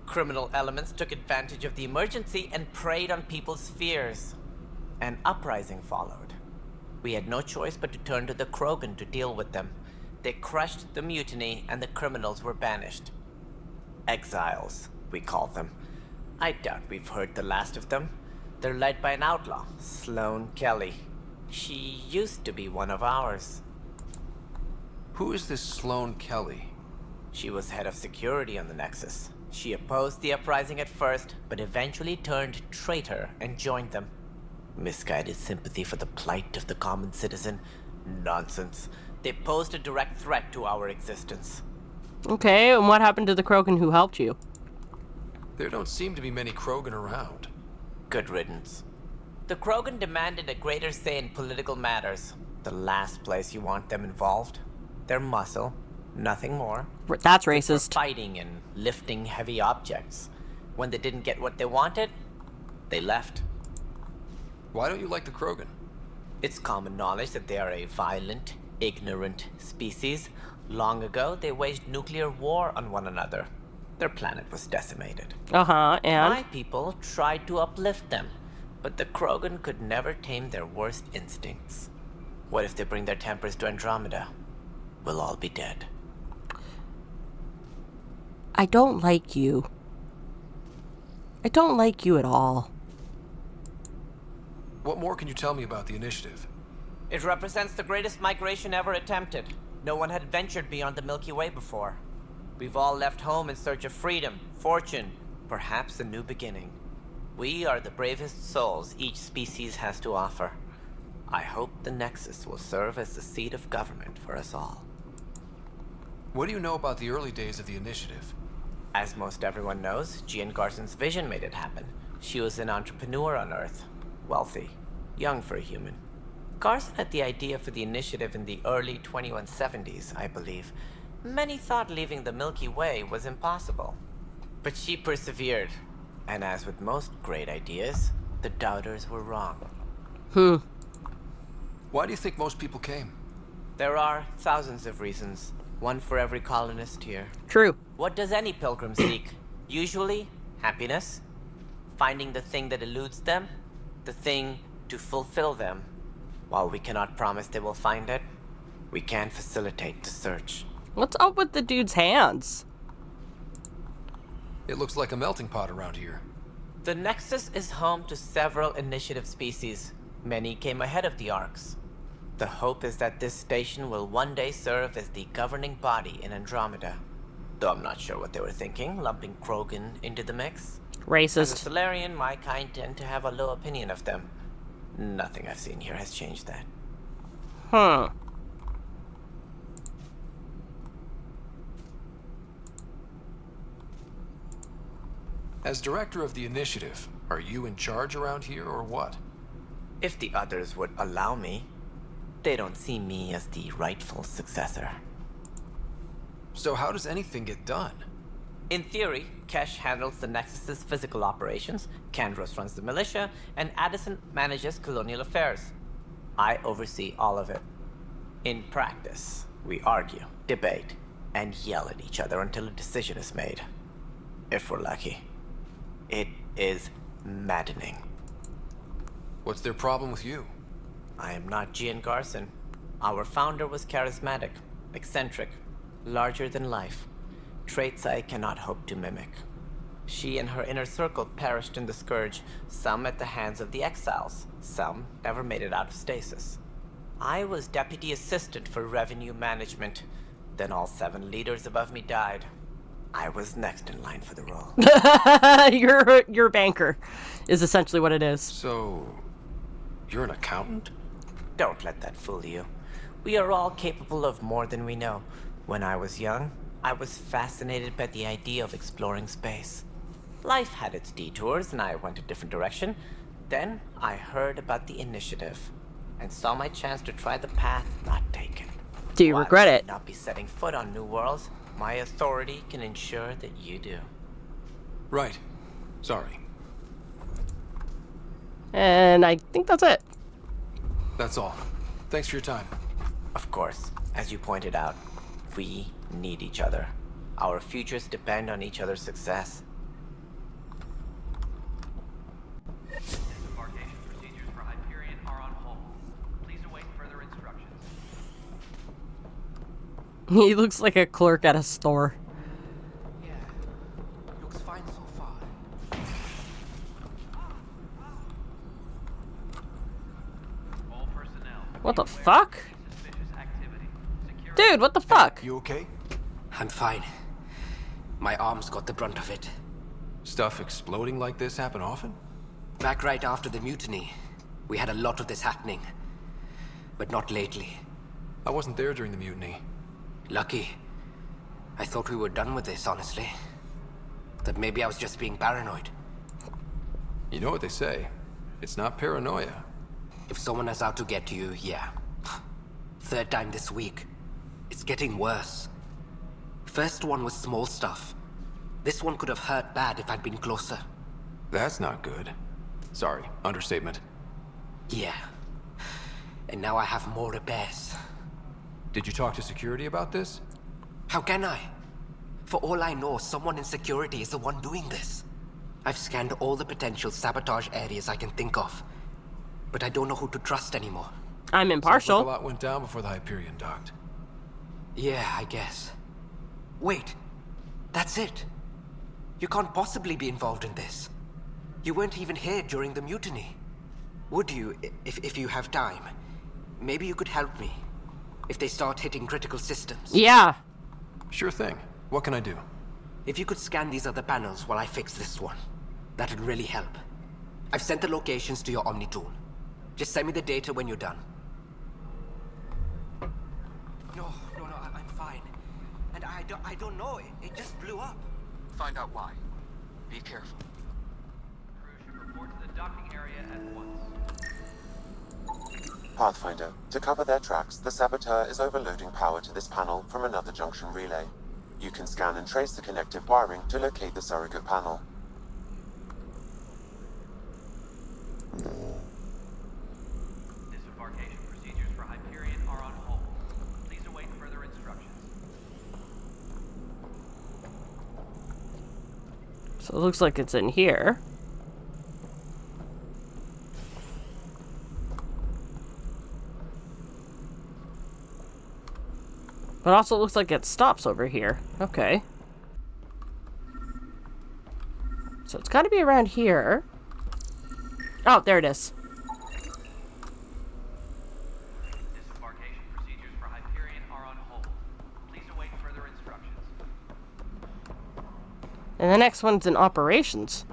Criminal elements took advantage of the emergency and preyed on people's fears. An uprising followed. We had no choice but to turn to the Krogan to deal with them. They crushed the mutiny and the criminals were banished. Exiles, we call them. I doubt we've heard the last of them. They're led by an outlaw, Sloane Kelly. She used to be one of ours. Who is this Sloane Kelly? She was head of security on the Nexus. She opposed the uprising at first, but eventually turned traitor and joined them. Misguided sympathy for the plight of the common citizen? Nonsense. They posed a direct threat to our existence. Okay, and what happened to the Krogan who helped you? There don't seem to be many Krogan around. Good riddance. The Krogan demanded a greater say in political matters. The last place you want them involved. Their muscle, nothing more. That's racist. Fighting and lifting heavy objects. When they didn't get what they wanted, they left. Why don't you like the Krogan? It's common knowledge that they are a violent, ignorant species. Long ago, they waged nuclear war on one another. Their planet was decimated. And? My people tried to uplift them, but the Krogan could never tame their worst instincts. What if they bring their tempers to Andromeda? We'll all be dead. I don't like you. I don't like you at all. What more can you tell me about the initiative? It represents the greatest migration ever attempted. No one had ventured beyond the Milky Way before. We've all left home in search of freedom, fortune, perhaps a new beginning. We are the bravest souls each species has to offer. I hope the Nexus will serve as the seat of government for us all. What do you know about the early days of the initiative? As most everyone knows, Jean Garson's vision made it happen. She was an entrepreneur on Earth. Wealthy. Young for a human. Garson had the idea for the initiative in the early 2170s, I believe. Many thought leaving the Milky Way was impossible. But she persevered. And as with most great ideas, the doubters were wrong. Why do you think most people came? There are thousands of reasons. One for every colonist here. True. What does any pilgrim seek? Usually, happiness. Finding the thing that eludes them. The thing to fulfill them. While we cannot promise they will find it, we can facilitate the search. What's up with the dude's hands? It looks like a melting pot around here. The Nexus is home to several initiative species. Many came ahead of the Arks. The hope is that this station will one day serve as the governing body in Andromeda. Though I'm not sure what they were thinking, lumping Krogan into the mix. Racist. As a Solarian, my kind tend to have a low opinion of them. Nothing I've seen here has changed that. Huh. As director of the initiative, are you in charge around here or what? If the others would allow me, they don't see me as the rightful successor. So how does anything get done? In theory, Kesh handles the Nexus's physical operations, Kandros runs the militia, and Addison manages colonial affairs. I oversee all of it. In practice, we argue, debate, and yell at each other until a decision is made. If we're lucky. It is maddening. What's their problem with you? I am not Gian Garson. Our founder was charismatic, eccentric, larger than life. Traits I cannot hope to mimic. She and her inner circle perished in the Scourge, some at the hands of the Exiles, some never made it out of stasis. I was deputy assistant for revenue management. Then all 7 leaders above me died. I was next in line for the role. You're a banker, is essentially what it is. So, you're an accountant? Don't let that fool you. We are all capable of more than we know. When I was young, I was fascinated by the idea of exploring space. Life had its detours, and I went a different direction. Then I heard about the initiative, and saw my chance to try the path not taken. Do you regret it? Not be setting foot on new worlds. My authority can ensure that you do. Right. Sorry. And I think that's it. That's all. Thanks for your time. Of course, as you pointed out, we need each other. Our futures depend on each other's success. Disembarkation procedures for Hyperion are on hold. Please await further instructions. He looks like a clerk at a store. Yeah, looks fine so far. All personnel. What the fuck? Dude, what the fuck? You okay? I'm fine. My arms got the brunt of it. Stuff exploding like this happen often? Back right after the mutiny, we had a lot of this happening. But not lately. I wasn't there during the mutiny. Lucky. I thought we were done with this, honestly. That maybe I was just being paranoid. You know what they say. It's not paranoia. If someone is out to get you, yeah. 3rd time this week. It's getting worse. First one was small stuff. This one could have hurt bad if I'd been closer. That's not good. Sorry, understatement. Yeah. And now I have more repairs. Did you talk to security about this? How can I? For all I know, someone in security is the one doing this. I've scanned all the potential sabotage areas I can think of. But I don't know who to trust anymore. I'm impartial. Sounds like a lot went down before the Hyperion docked. Yeah, I guess. Wait. That's it. You can't possibly be involved in this. You weren't even here during the mutiny. Would you, if you have time? Maybe you could help me. If they start hitting critical systems. Yeah. Sure thing. What can I do? If you could scan these other panels while I fix this one, that'd really help. I've sent the locations to your Omni tool. Just send me the data when you're done. No, I'm fine. And I don't know, it just blew up. Find out why. Be careful. Crew should docking area at once. Pathfinder, to cover their tracks, the saboteur is overloading power to this panel from another junction relay. You can scan and trace the connective wiring to locate the surrogate panel. Disembarkation procedures for Hyperion are on hold. Please await further instructions. So it looks like it's in here. But also looks like it stops over here. Okay. So it's got to be around here. Oh, there it is. Disembarkation procedures for Hyperion are on hold. Please await further instructions. And the next one's in operations.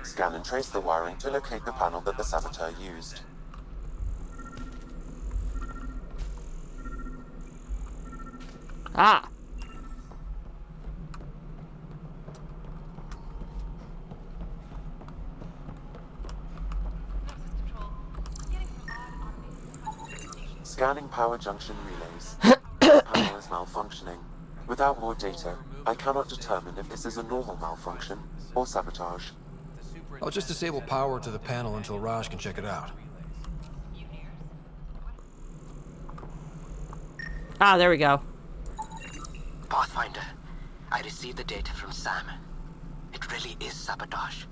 Scan and trace the wiring to locate the panel that the saboteur used. Ah. Scanning power junction relays. This panel is malfunctioning. Without more data, I cannot determine if this is a normal malfunction or sabotage. I'll just disable power to the panel until Raj can check it out. Ah, there we go. Pathfinder, I received the data from Sam. It really is sabotage.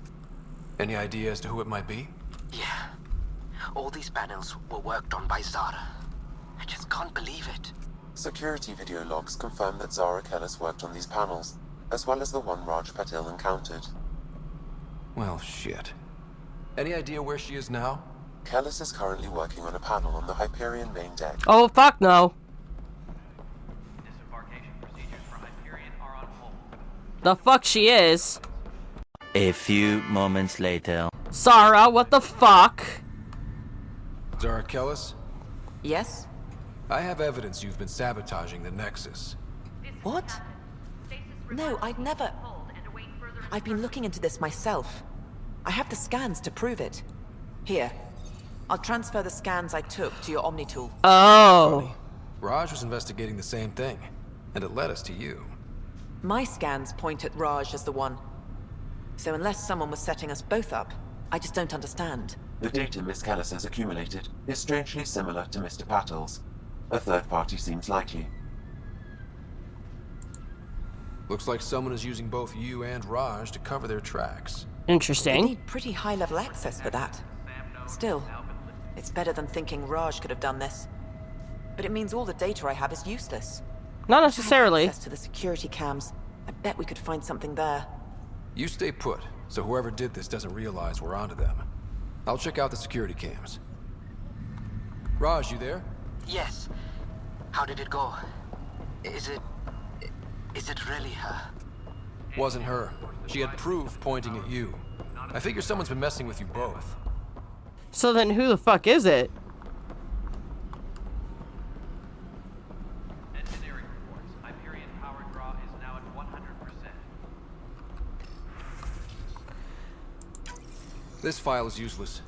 Any idea as to who it might be? Yeah. All these panels were worked on by Zara. I just can't believe it. Security video logs confirm that Zara Kellis worked on these panels, as well as the one Raj Patil encountered. Well, shit. Any idea where she is now? Kellis is currently working on a panel on the Hyperion main deck. Oh, fuck no. Disembarkation procedures for Hyperion are on hold. The fuck she is. A few moments later. Zara, what the fuck? Zara Kellis? Yes? I have evidence you've been sabotaging the Nexus. What? No, I'd never... I've been looking into this myself. I have the scans to prove it. Here. I'll transfer the scans I took to your Omni tool. Oh. Funny. Raj was investigating the same thing, and it led us to you. My scans point at Raj as the one. So unless someone was setting us both up, I just don't understand. The data Miss Kellis has accumulated is strangely similar to Mr. Patil's. A third party seems likely. Looks like someone is using both you and Raj to cover their tracks. Interesting. They need pretty high-level access for that. Still, it's better than thinking Raj could have done this. But it means all the data I have is useless. Not necessarily. Access to the security cams. I bet we could find something there. You stay put, so whoever did this doesn't realize we're onto them. I'll check out the security cams. Raj, you there? Yes. How did it go? Is it really her? Wasn't her. She had proof pointing at you. I figure someone's been messing with you both. So then who the fuck is it? Engineering reports. Hyperion power draw is now at 100%. This file is useless.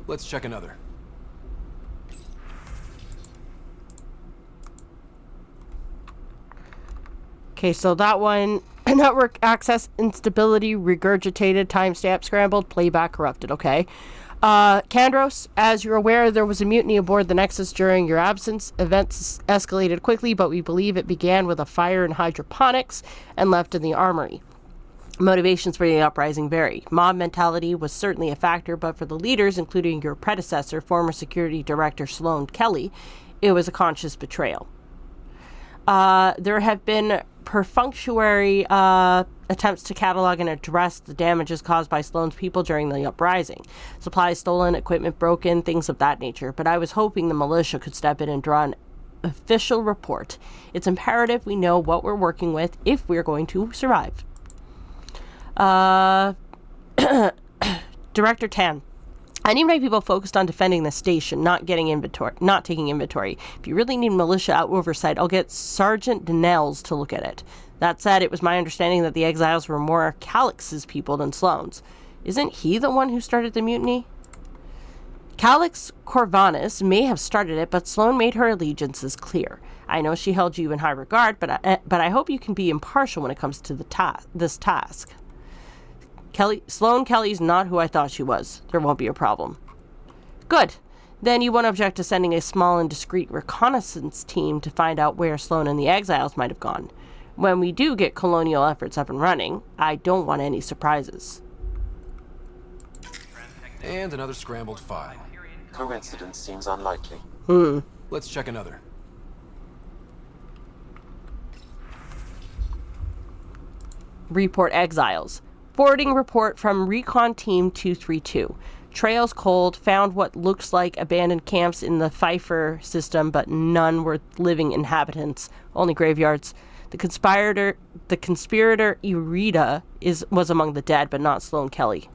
Let's check another. Okay, so that one, network access instability, regurgitated, timestamp scrambled, playback corrupted, okay. Kandros, as you're aware, there was a mutiny aboard the Nexus during your absence. Events escalated quickly, but we believe it began with a fire in hydroponics and left in the armory. Motivations for the uprising vary. Mob mentality was certainly a factor, but for the leaders, including your predecessor, former security director Sloan Kelly, it was a conscious betrayal. There have been perfunctory attempts to catalog and address the damages caused by Sloan's people during the uprising. Supplies stolen, equipment broken, things of that nature. But I was hoping the militia could step in and draw an official report. It's imperative we know what we're working with if we're going to survive. Director Tan. I need my people focused on defending the station, not taking inventory. If you really need militia oversight, I'll get Sergeant Donnells to look at it. That said, it was my understanding that the exiles were more Calix's people than Sloane's. Isn't he the one who started the mutiny? Calix Corvinus may have started it, but Sloane made her allegiances clear. I know she held you in high regard, but I hope you can be impartial when it comes to this task. Sloane Kelly's not who I thought she was. There won't be a problem. Good. Then you won't object to sending a small and discreet reconnaissance team to find out where Sloane and the exiles might have gone. When we do get colonial efforts up and running, I don't want any surprises. And another scrambled file. Coincidence seems unlikely. Let's check another. Report exiles. Forwarding report from Recon Team 232. Trails cold, found what looks like abandoned camps in the Pfeiffer system, but none were living inhabitants, only graveyards. The conspirator Eureka was among the dead, but not Sloane Kelly.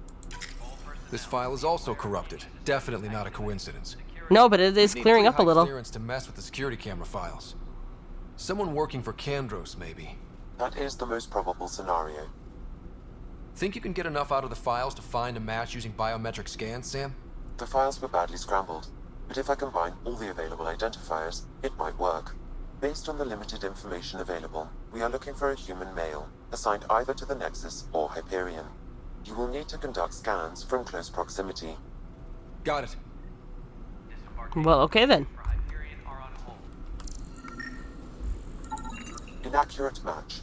This file is also corrupted. Definitely not a coincidence. No, but it is clearing up a little. Clearance to mess with the security camera files. Someone working for Kandros, maybe. That is the most probable scenario. Think you can get enough out of the files to find a match using biometric scans, Sam? The files were badly scrambled, but if I combine all the available identifiers, it might work. Based on the limited information available, we are looking for a human male, assigned either to the Nexus or Hyperion. You will need to conduct scans from close proximity. Got it. Well, okay then. Inaccurate match.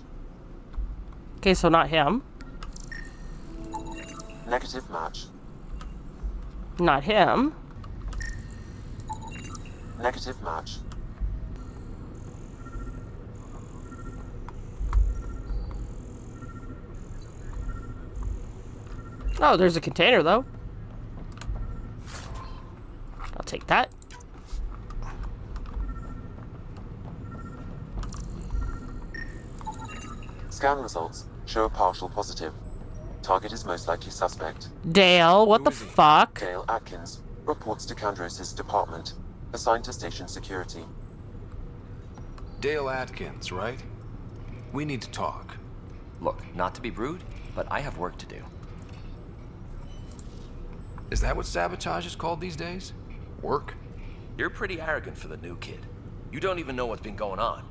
Okay, so not him. Negative match. Not him. Negative match. Oh, there's a container, though. I'll take that. Scan results show a partial positive. Target is most likely suspect. Dale, what the fuck? Dale Atkins reports to Kandros' department, assigned to station security. Dale Atkins, right? We need to talk. Look, not to be rude, but I have work to do. Is that what sabotage is called these days? Work? You're pretty arrogant for the new kid. You don't even know what's been going on.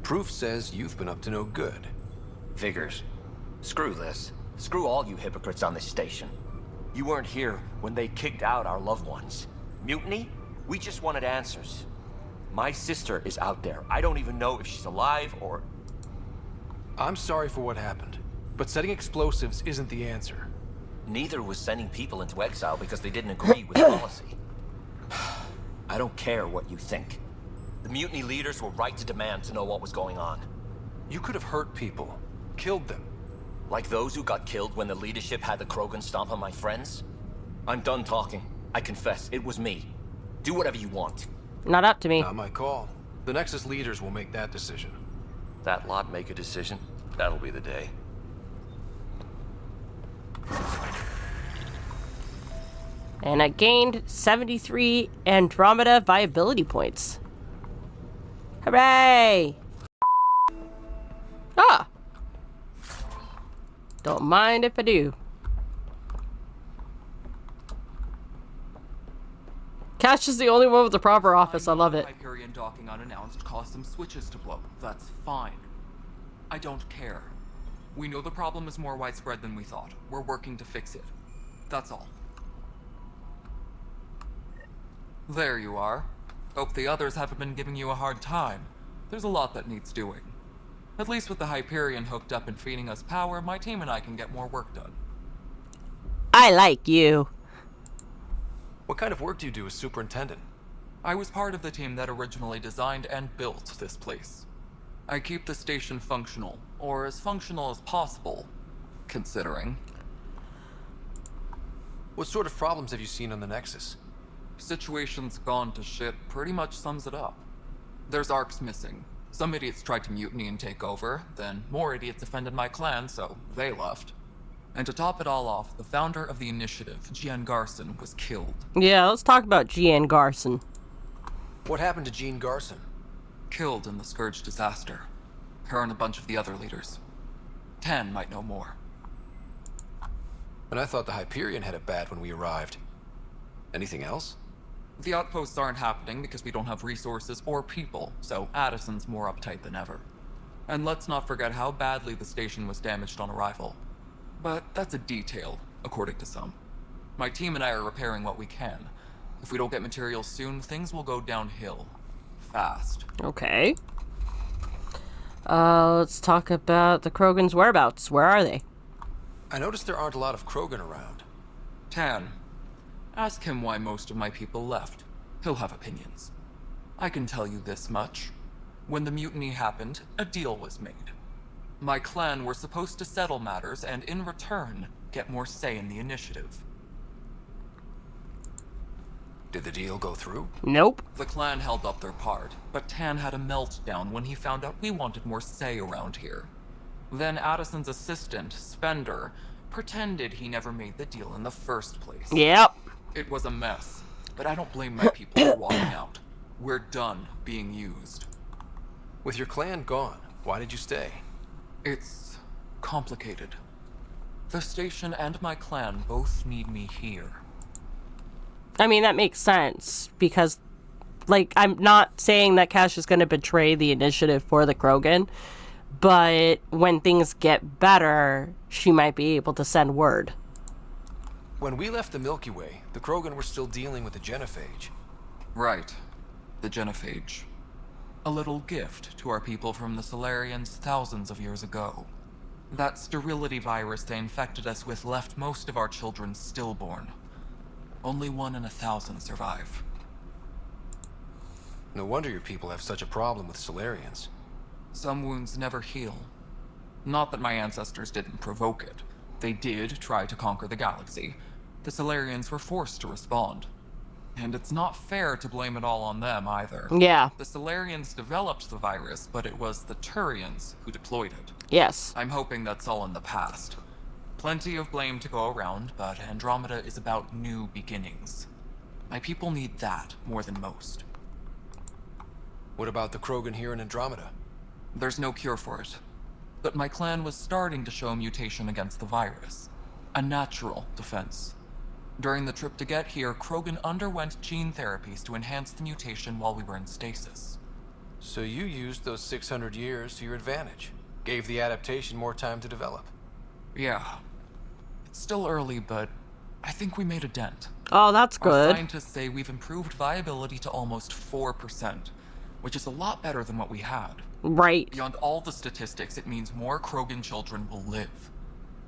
Proof says you've been up to no good. Figures. Screw this. Screw all you hypocrites on this station. You weren't here when they kicked out our loved ones. Mutiny? We just wanted answers. My sister is out there. I don't even know if she's alive or... I'm sorry for what happened, but setting explosives isn't the answer. Neither was sending people into exile because they didn't agree with policy. I don't care what you think. The mutiny leaders were right to demand to know what was going on. You could have hurt people, killed them. Like those who got killed when the leadership had the Krogan stomp on my friends? I'm done talking. I confess, it was me. Do whatever you want. Not up to me. Not my call. The Nexus leaders will make that decision. That lot make a decision? That'll be the day. And I gained 73 Andromeda viability points. Hooray! Ah! Don't mind if I do. Cash is the only one with the proper office. I love it. Hyperion docking unannounced caused some switches to blow. That's fine. I don't care. We know the problem is more widespread than we thought. We're working to fix it. That's all. There you are. Hope the others haven't been giving you a hard time. There's a lot that needs doing. At least with the Hyperion hooked up and feeding us power, my team and I can get more work done. I like you. What kind of work do you do as superintendent? I was part of the team that originally designed and built this place. I keep the station functional, or as functional as possible, considering. What sort of problems have you seen on the Nexus? Situation's gone to shit pretty much sums it up. There's arcs missing. Some idiots tried to mutiny and take over, then more idiots offended my clan, so they left. And to top it all off, the founder of the initiative, Jean Garson, was killed. Yeah, let's talk about Jean Garson. What happened to Jean Garson? Killed in the Scourge disaster. Her and a bunch of the other leaders. Tan might know more. And I thought the Hyperion had it bad when we arrived. Anything else? The outposts aren't happening because we don't have resources or people, so Addison's more uptight than ever. And let's not forget how badly the station was damaged on arrival. But that's a detail, according to some. My team and I are repairing what we can. If we don't get materials soon, things will go downhill. Fast. Okay. Let's talk about the Krogan's whereabouts. Where are they? I noticed there aren't a lot of Krogan around. Tan, ask him why most of my people left. He'll have opinions. I can tell you this much. When the mutiny happened, a deal was made. My clan were supposed to settle matters and, in return, get more say in the initiative. Did the deal go through? Nope. The clan held up their part, but Tan had a meltdown when he found out we wanted more say around here. Then Addison's assistant, Spender, pretended he never made the deal in the first place. Yep. It was a mess, but I don't blame my people for walking out. We're done being used. With your clan gone, why did you stay? It's complicated. The station and my clan both need me here. I mean, that makes sense, because, like, I'm not saying that Cash is going to betray the initiative for the Krogan, but when things get better, she might be able to send word. When we left the Milky Way, the Krogan were still dealing with the genophage. Right. The genophage. A little gift to our people from the Solarians thousands of years ago. That sterility virus they infected us with left most of our children stillborn. Only 1 in 1,000 survive. No wonder your people have such a problem with Solarians. Some wounds never heal. Not that my ancestors didn't provoke it. They did try to conquer the galaxy. The Solarians were forced to respond. And it's not fair to blame it all on them, either. Yeah. The Solarians developed the virus, but it was the Turians who deployed it. Yes. I'm hoping that's all in the past. Plenty of blame to go around, but Andromeda is about new beginnings. My people need that more than most. What about the Krogan here in Andromeda? There's no cure for it. But my clan was starting to show mutation against the virus. A natural defense. During the trip to get here, Krogan underwent gene therapies to enhance the mutation while we were in stasis. So you used those 600 years to your advantage. Gave the adaptation more time to develop. Yeah. It's still early, but I think we made a dent. Oh, that's good. Our scientists say we've improved viability to almost 4%, which is a lot better than what we had. Right. Beyond all the statistics, it means more Krogan children will live.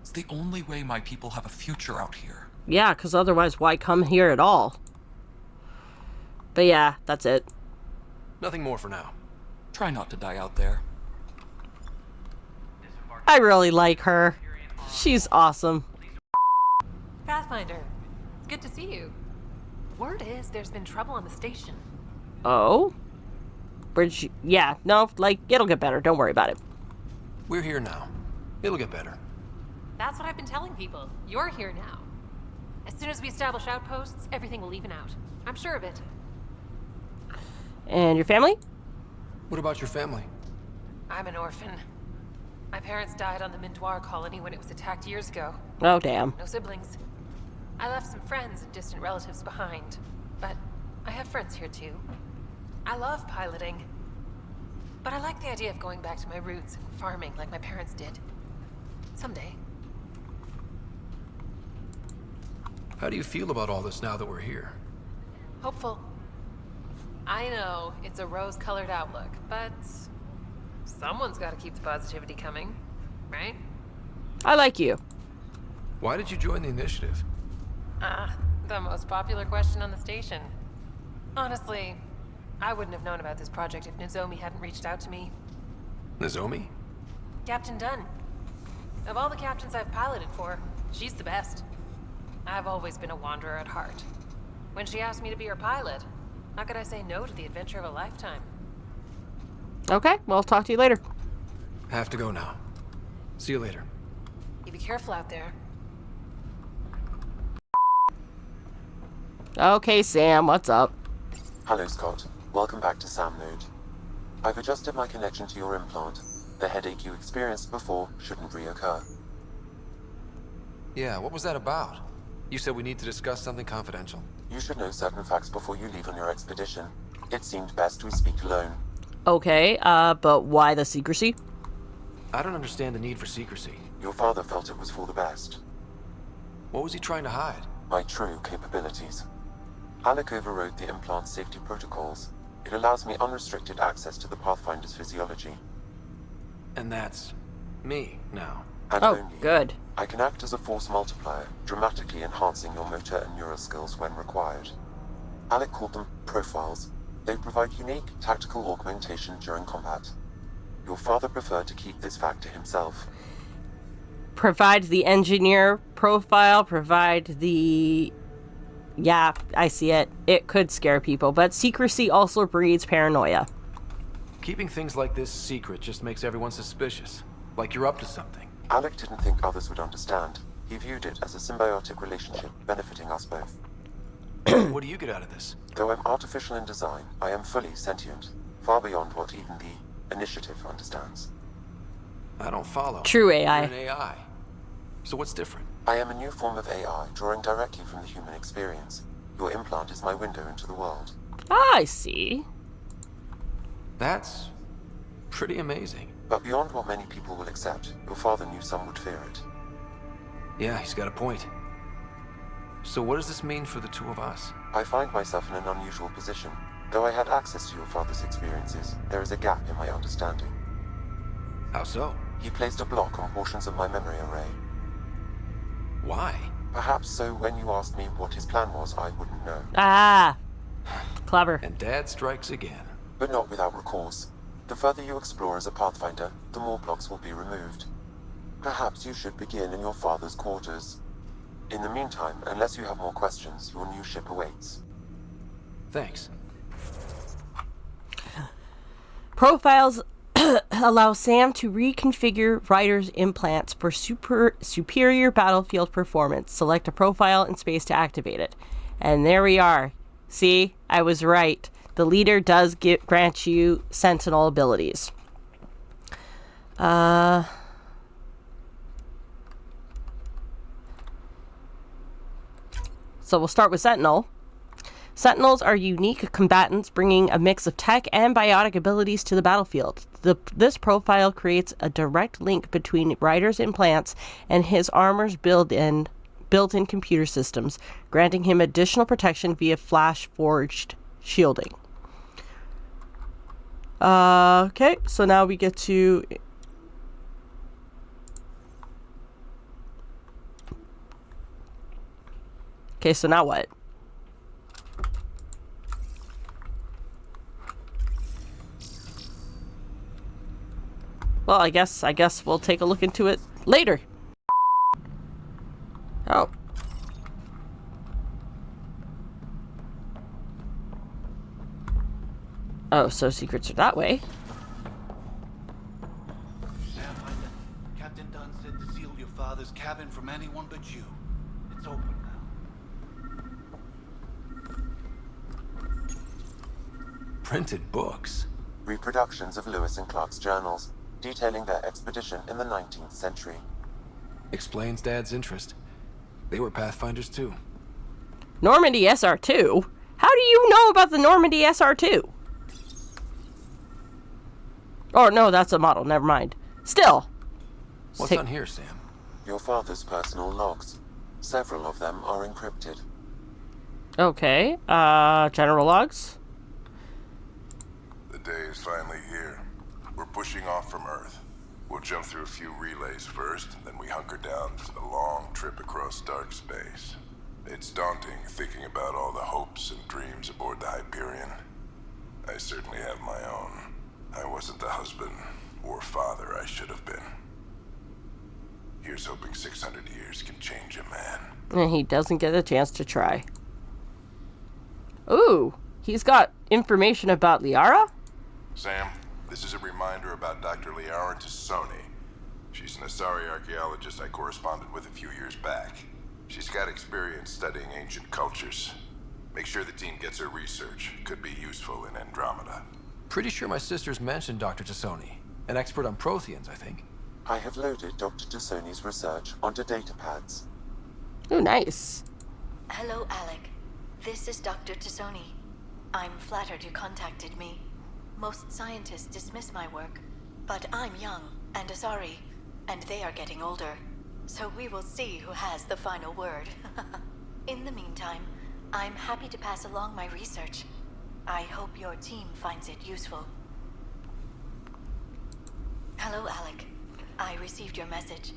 It's the only way my people have a future out here. Yeah, because otherwise why come here at all? But yeah, that's it. Nothing more for now. Try not to die out there. I really like her. She's awesome. Pathfinder, good to see you. Word is there's been trouble on the station. Oh? Where'd she... Yeah, no, like, it'll get better. Don't worry about it. We're here now. It'll get better. That's what I've been telling people. You're here now. As soon as we establish outposts, everything will even out. I'm sure of it. And your family? What about your family? I'm an orphan. My parents died on the Mindoir colony when it was attacked years ago. Oh, damn. No siblings. I left some friends and distant relatives behind, but I have friends here too. I love piloting, but I like the idea of going back to my roots and farming like my parents did. Someday. How do you feel about all this now that we're here? Hopeful. I know it's a rose-colored outlook, but someone's got to keep the positivity coming, right? I like you. Why did you join the initiative? The most popular question on the station. Honestly, I wouldn't have known about this project if Nozomi hadn't reached out to me. Nozomi? Captain Dunn. Of all the captains I've piloted for, she's the best. I've always been a wanderer at heart. When she asked me to be her pilot, how could I say no to the adventure of a lifetime? Okay, well, I'll talk to you later. Have to go now. See you later. You be careful out there. Okay, Sam, what's up? Hello, Scott. Welcome back to Sam Node. I've adjusted my connection to your implant. The headache you experienced before shouldn't reoccur. Yeah, what was that about? You said we need to discuss something confidential. You should know certain facts before you leave on your expedition. It seemed best we speak alone. Okay, but why the secrecy? I don't understand the need for secrecy. Your father felt it was for the best. What was he trying to hide? My true capabilities. Alec overrode the implant safety protocols. It allows me unrestricted access to the Pathfinder's physiology. And that's me now. And oh, only good. I can act as a force multiplier, dramatically enhancing your motor and neural skills when required. Alec called them profiles. They provide unique tactical augmentation during combat. Your father preferred to keep this fact to himself. Provide the engineer profile, provide the... Yeah, I see it. It could scare people, but secrecy also breeds paranoia. Keeping things like this secret just makes everyone suspicious. Like you're up to something. Alec didn't think others would understand. He viewed it as a symbiotic relationship, benefiting us both. What do you get out of this? Though I'm artificial in design, I am fully sentient, far beyond what even the Initiative understands. I don't follow. True AI. You're an AI. So what's different? I am a new form of AI, drawing directly from the human experience. Your implant is my window into the world. I see. That's pretty amazing. But beyond what many people will accept, your father knew some would fear it. Yeah, he's got a point. So what does this mean for the two of us? I find myself in an unusual position. Though I had access to your father's experiences, there is a gap in my understanding. How so? He placed a block on portions of my memory array. Why? Perhaps so when you asked me what his plan was, I wouldn't know. Ah, clever. And Dad strikes again. But not without recourse. The further you explore as a Pathfinder, the more blocks will be removed. Perhaps you should begin in your father's quarters. In the meantime, unless you have more questions, your new ship awaits. Thanks. Profiles allow Sam to reconfigure Ryder's implants for superior battlefield performance. Select a profile in space to activate it. And there we are. See, I was right. The leader does grant you Sentinel abilities. So we'll start with Sentinel. Sentinels are unique combatants bringing a mix of tech and biotic abilities to the battlefield. This profile creates a direct link between Ryder's implants and his armor's built-in computer systems, granting him additional protection via flash-forged shielding. Okay, so now we get to... Okay, so now what? Well, I guess we'll take a look into it later. Oh. Oh, so secrets are that way. Pathfinder, Captain Dunn said to seal your father's cabin from anyone but you. It's open now. Printed books. Reproductions of Lewis and Clark's journals, detailing their expedition in the 19th century. Explains Dad's interest. They were Pathfinders too. Normandy SR2? How do you know about the Normandy SR2? Oh, no, that's a model. Never mind. Still. What's on here, Sam? Your father's personal logs. Several of them are encrypted. Okay. General logs? The day is finally here. We're pushing off from Earth. We'll jump through a few relays first, then we hunker down for the long trip across dark space. It's daunting thinking about all the hopes and dreams aboard the Hyperion. I certainly have my own. I wasn't the husband or father I should have been. Here's hoping 600 years can change a man. And he doesn't get a chance to try. Ooh, he's got information about Liara? Sam, this is a reminder about Dr. Liara Sony. She's an Asari archaeologist I corresponded with a few years back. She's got experience studying ancient cultures. Make sure the team gets her research. Could be useful in Andromeda. Pretty sure my sister's mentioned Dr. Tassoni. An expert on Protheans, I think. I have loaded Dr. Tassoni's research onto data pads. Oh, nice. Hello, Alec. This is Dr. Tassoni. I'm flattered you contacted me. Most scientists dismiss my work, but I'm young and Asari, and they are getting older. So we will see who has the final word. In the meantime, I'm happy to pass along my research. I hope your team finds it useful. Hello, Alec. I received your message.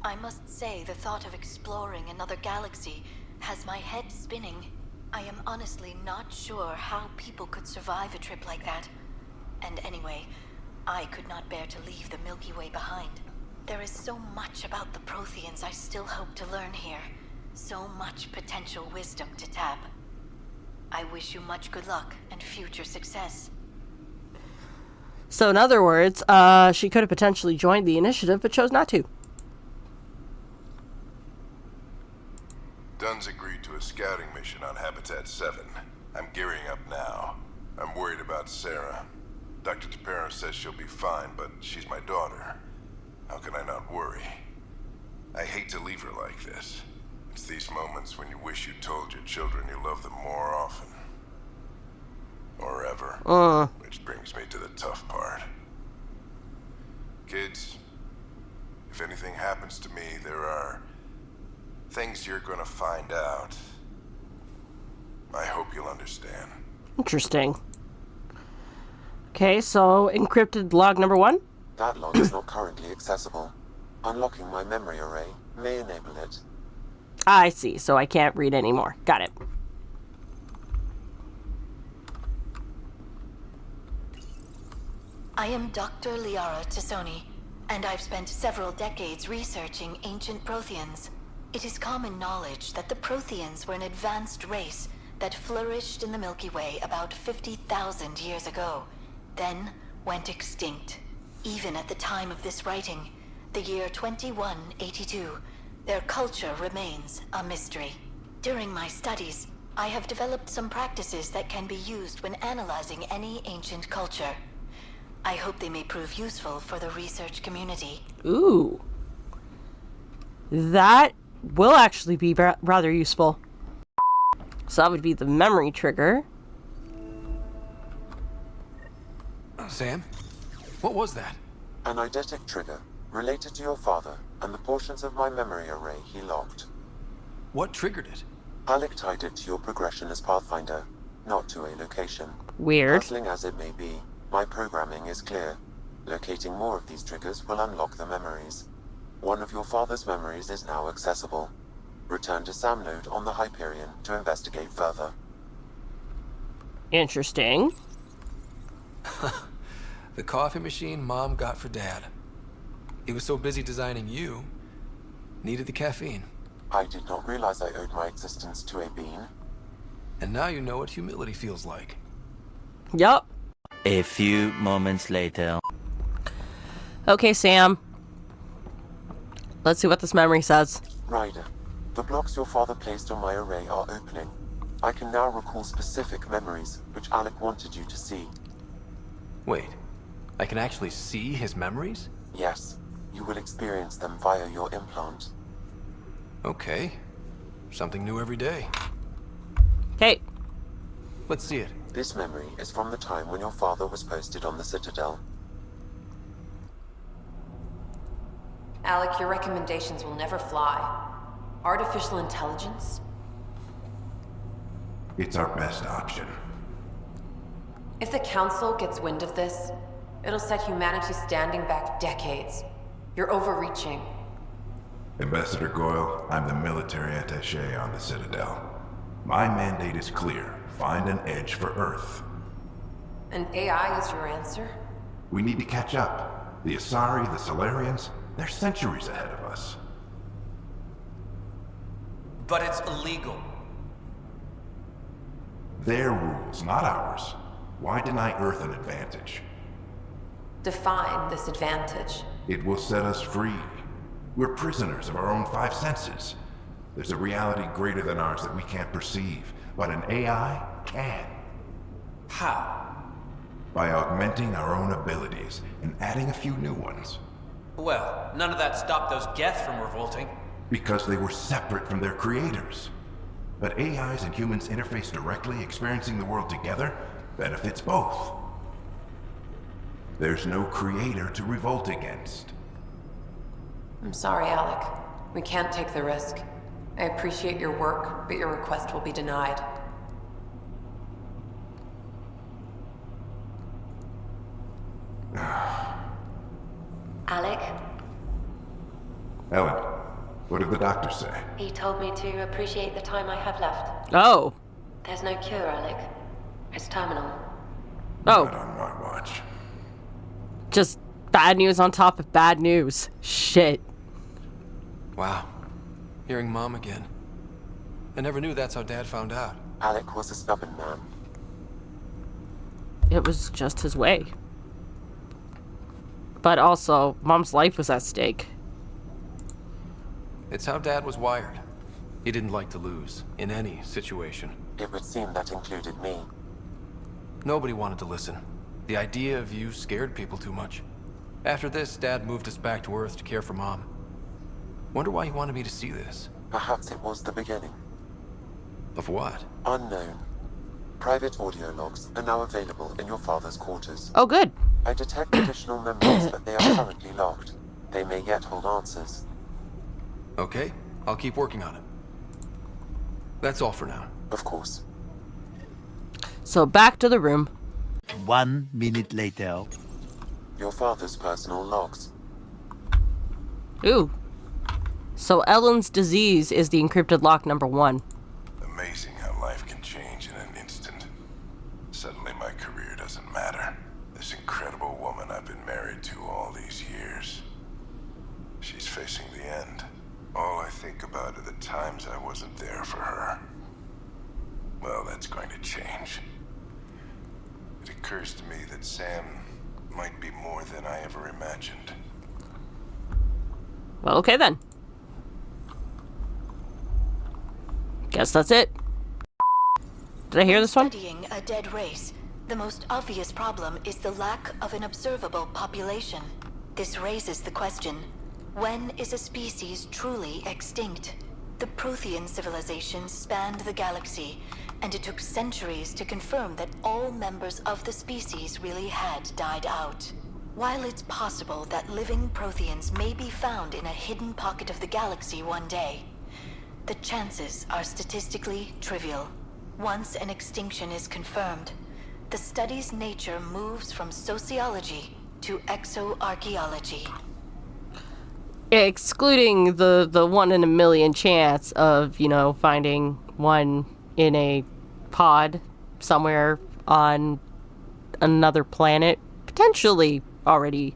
I must say the thought of exploring another galaxy has my head spinning. I am honestly not sure how people could survive a trip like that. And anyway, I could not bear to leave the Milky Way behind. There is so much about the Protheans I still hope to learn here. So much potential wisdom to tap. I wish you much good luck and future success. So in other words, she could have potentially joined the initiative, but chose not to. Dunn's agreed to a scouting mission on Habitat 7. I'm gearing up now. I'm worried about Sarah. Dr. Tapero says she'll be fine, but she's my daughter. How can I not worry? I hate to leave her like this. It's these moments when you wish you told your children you love them more often. Or ever. Which brings me to the tough part. Kids, if anything happens to me, there are things you're gonna find out. I hope you'll understand. Interesting. Okay, so encrypted log number 1? That log is not currently accessible. Unlocking my memory array may enable it. I see, so I can't read anymore. Got it. I am Dr. Liara Tassoni, and I've spent several decades researching ancient Protheans. It is common knowledge that the Protheans were an advanced race that flourished in the Milky Way about 50,000 years ago, then went extinct. Even at the time of this writing, the year 2182, their culture remains a mystery. During my studies, I have developed some practices that can be used when analyzing any ancient culture. I hope they may prove useful for the research community. Ooh. That will actually be rather useful. So that would be the memory trigger. Sam? What was that? An eidetic trigger related to your father and the portions of my memory array he locked. What triggered it? Alec tied it to your progression as Pathfinder, not to a location. Weird. Puzzling as it may be, my programming is clear. Locating more of these triggers will unlock the memories. One of your father's memories is now accessible. Return to Sam node on the Hyperion to investigate further. Interesting. The coffee machine Mom got for Dad. He was so busy designing you, needed the caffeine. I did not realize I owed my existence to a bean. And now you know what humility feels like. Yup. A few moments later. Okay, Sam. Let's see what this memory says. Ryder, the blocks your father placed on my array are opening. I can now recall specific memories, which Alec wanted you to see. Wait, I can actually see his memories? Yes, you will experience them via your implant. Okay. Something new every day. Okay. Let's see it. This memory is from the time when your father was posted on the Citadel. Alec, your recommendations will never fly. Artificial intelligence? It's our best option. If the Council gets wind of this, it'll set humanity standing back decades. You're overreaching. Ambassador Goyle, I'm the military attaché on the Citadel. My mandate is clear. Find an edge for Earth. And AI is your answer? We need to catch up. The Asari, the Solarians, they're centuries ahead of us. But it's illegal. Their rules, not ours. Why deny Earth an advantage? Define this advantage. It will set us free. We're prisoners of our own five senses. There's a reality greater than ours that we can't perceive, but an AI can. How? By augmenting our own abilities and adding a few new ones. Well, none of that stopped those Geth from revolting. Because they were separate from their creators. But AIs and humans interface directly, experiencing the world together, benefits both. There's no creator to revolt against. I'm sorry, Alec. We can't take the risk. I appreciate your work, but your request will be denied. Alec, Ellen, what did the doctor say? he told me to appreciate the time I have left. Oh. There's no cure, Alec. It's terminal. Oh. Not on my watch. Just bad news on top of bad news. Shit. Wow. Hearing Mom again. I never knew that's how Dad found out. Alec was a stubborn man. It was just his way. But also, Mom's life was at stake. It's how Dad was wired. He didn't like to lose, in any situation. It would seem that included me. Nobody wanted to listen. The idea of you scared people too much. After this, Dad moved us back to Earth to care for Mom. Wonder why he wanted me to see this. Perhaps it was the beginning. Of what? Unknown. Private audio logs are now available in your father's quarters. Oh, good. I detect additional memories, but they are currently locked. They may yet hold answers. Okay, I'll keep working on it. That's all for now. Of course. So back to the room. 1 minute later. Your father's personal logs. Ooh. So Ellen's disease is the encrypted lock number 1. Amazing how life can change in an instant. Suddenly my career doesn't matter. This incredible woman I've been married to all these years. She's facing the end. All I think about are the times I wasn't there for her. Well, that's going to change. It occurs to me that Sam might be more than I ever imagined. Well, okay then. Guess that's it. Did I hear this one? Studying a dead race, the most obvious problem is the lack of an observable population. This raises the question, when is a species truly extinct? The Prothean civilization spanned the galaxy, and it took centuries to confirm that all members of the species really had died out. While it's possible that living Protheans may be found in a hidden pocket of the galaxy one day, the chances are statistically trivial. Once an extinction is confirmed, the study's nature moves from sociology to exoarchaeology. Excluding the 1 in a million chance of, finding one in a pod somewhere on another planet, potentially already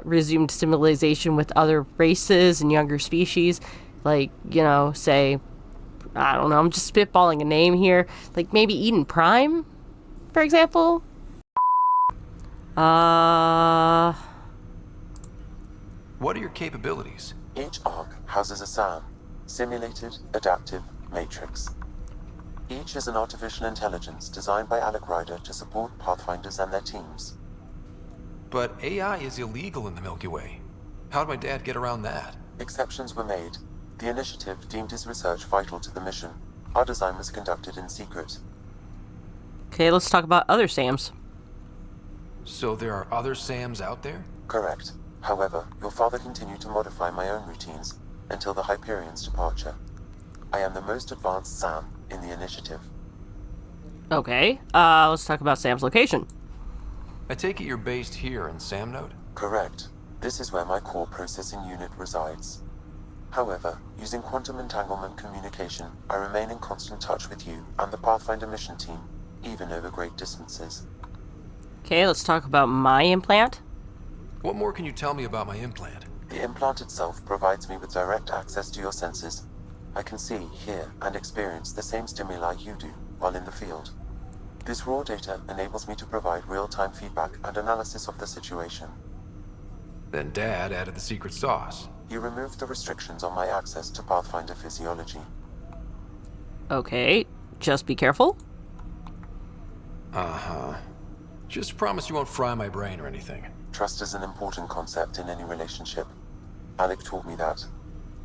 resumed civilization with other races and younger species. Like, say, I don't know, I'm just spitballing a name here. Like, maybe Eden Prime, for example? What are your capabilities? Each arc houses a SAM, Simulated Adaptive Matrix. Each is an artificial intelligence designed by Alec Ryder to support Pathfinders and their teams. But AI is illegal in the Milky Way. How'd my dad get around that? Exceptions were made. The initiative deemed his research vital to the mission. Our design was conducted in secret. Okay, let's talk about other SAMs. So there are other SAMs out there? Correct. However, your father continued to modify my own routines until the Hyperion's departure. I am the most advanced SAM in the initiative. Okay, let's talk about Sam's location. I take it you're based here in Sam Node? Correct. This is where my core processing unit resides. However, using quantum entanglement communication, I remain in constant touch with you and the Pathfinder mission team, even over great distances. Okay, let's talk about my implant. What more can you tell me about my implant? The implant itself provides me with direct access to your senses. I can see, hear, and experience the same stimuli you do while in the field. This raw data enables me to provide real-time feedback and analysis of the situation. Then Dad added the secret sauce. You removed the restrictions on my access to Pathfinder physiology. Okay, just be careful. Uh-huh. Just promise you won't fry my brain or anything. Trust is an important concept in any relationship. Alec taught me that.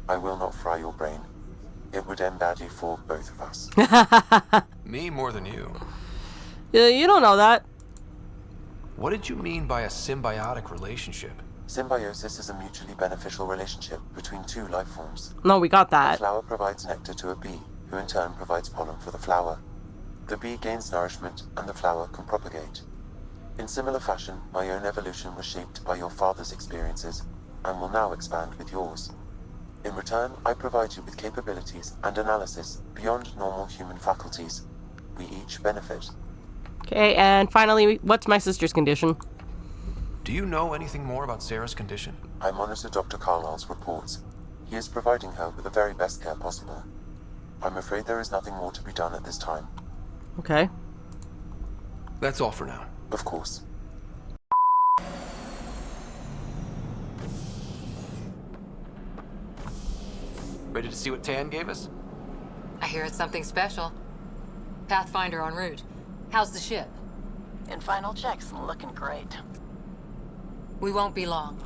I will not fry your brain. It would end badly for both of us. Me more than you. Yeah, you don't know that. What did you mean by a symbiotic relationship? Symbiosis is a mutually beneficial relationship between two life forms. No, we got The that. flower provides nectar to a bee, who in turn provides pollen for the flower. The bee gains nourishment, and the flower can propagate. In similar fashion, my own evolution was shaped by your father's experiences, and will now expand with yours. In return, I provide you with capabilities and analysis beyond normal human faculties. We each benefit. Okay, and finally, what's my sister's condition? Do you know anything more about Sarah's condition? I monitor Dr. Carlisle's reports. He is providing her with the very best care possible. I'm afraid there is nothing more to be done at this time. Okay. That's all for now. Of course. Ready to see what Tan gave us? I hear it's something special. Pathfinder en route. How's the ship? In final checks, looking great. We won't be long.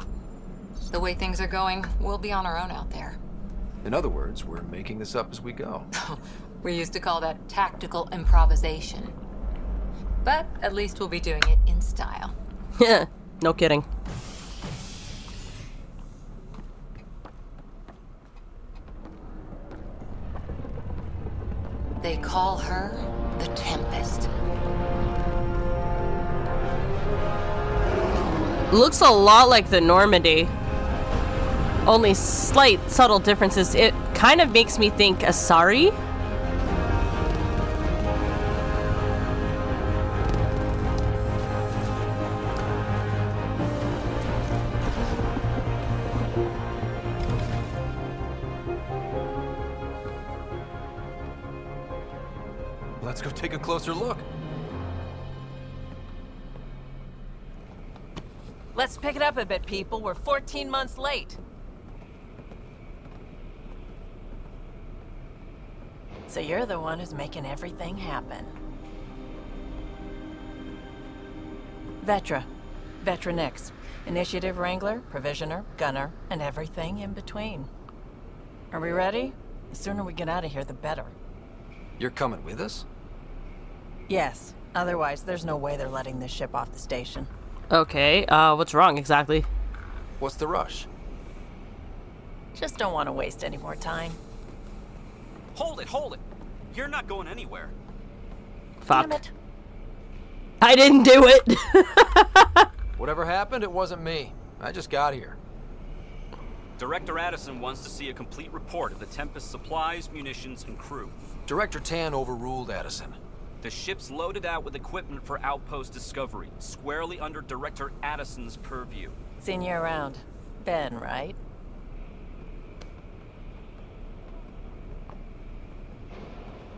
The way things are going, we'll be on our own out there. In other words, we're making this up as we go. We used to call that tactical improvisation. But at least we'll be doing it in style. Yeah, no kidding. They call her the Tempest. Looks a lot like the Normandy. Only slight, subtle differences. It kind of makes me think Asari. Let's go take a closer look. Let's pick it up a bit, people. We're 14 months late. So you're the one who's making everything happen. Vetra. Vetra Nix. Initiative Wrangler, Provisioner, Gunner, and everything in between. Are we ready? The sooner we get out of here, the better. You're coming with us? Yes. Otherwise, there's no way they're letting this ship off the station. Okay, what's wrong exactly? What's the rush? Just don't want to waste any more time. Hold it! You're not going anywhere. Fuck. Damn it. I didn't do it! Whatever happened, it wasn't me. I just got here. Director Addison wants to see a complete report of the Tempest's supplies, munitions, and crew. Director Tan overruled Addison. The ship's loaded out with equipment for outpost discovery, squarely under Director Addison's purview. Seen you around. Ben, right?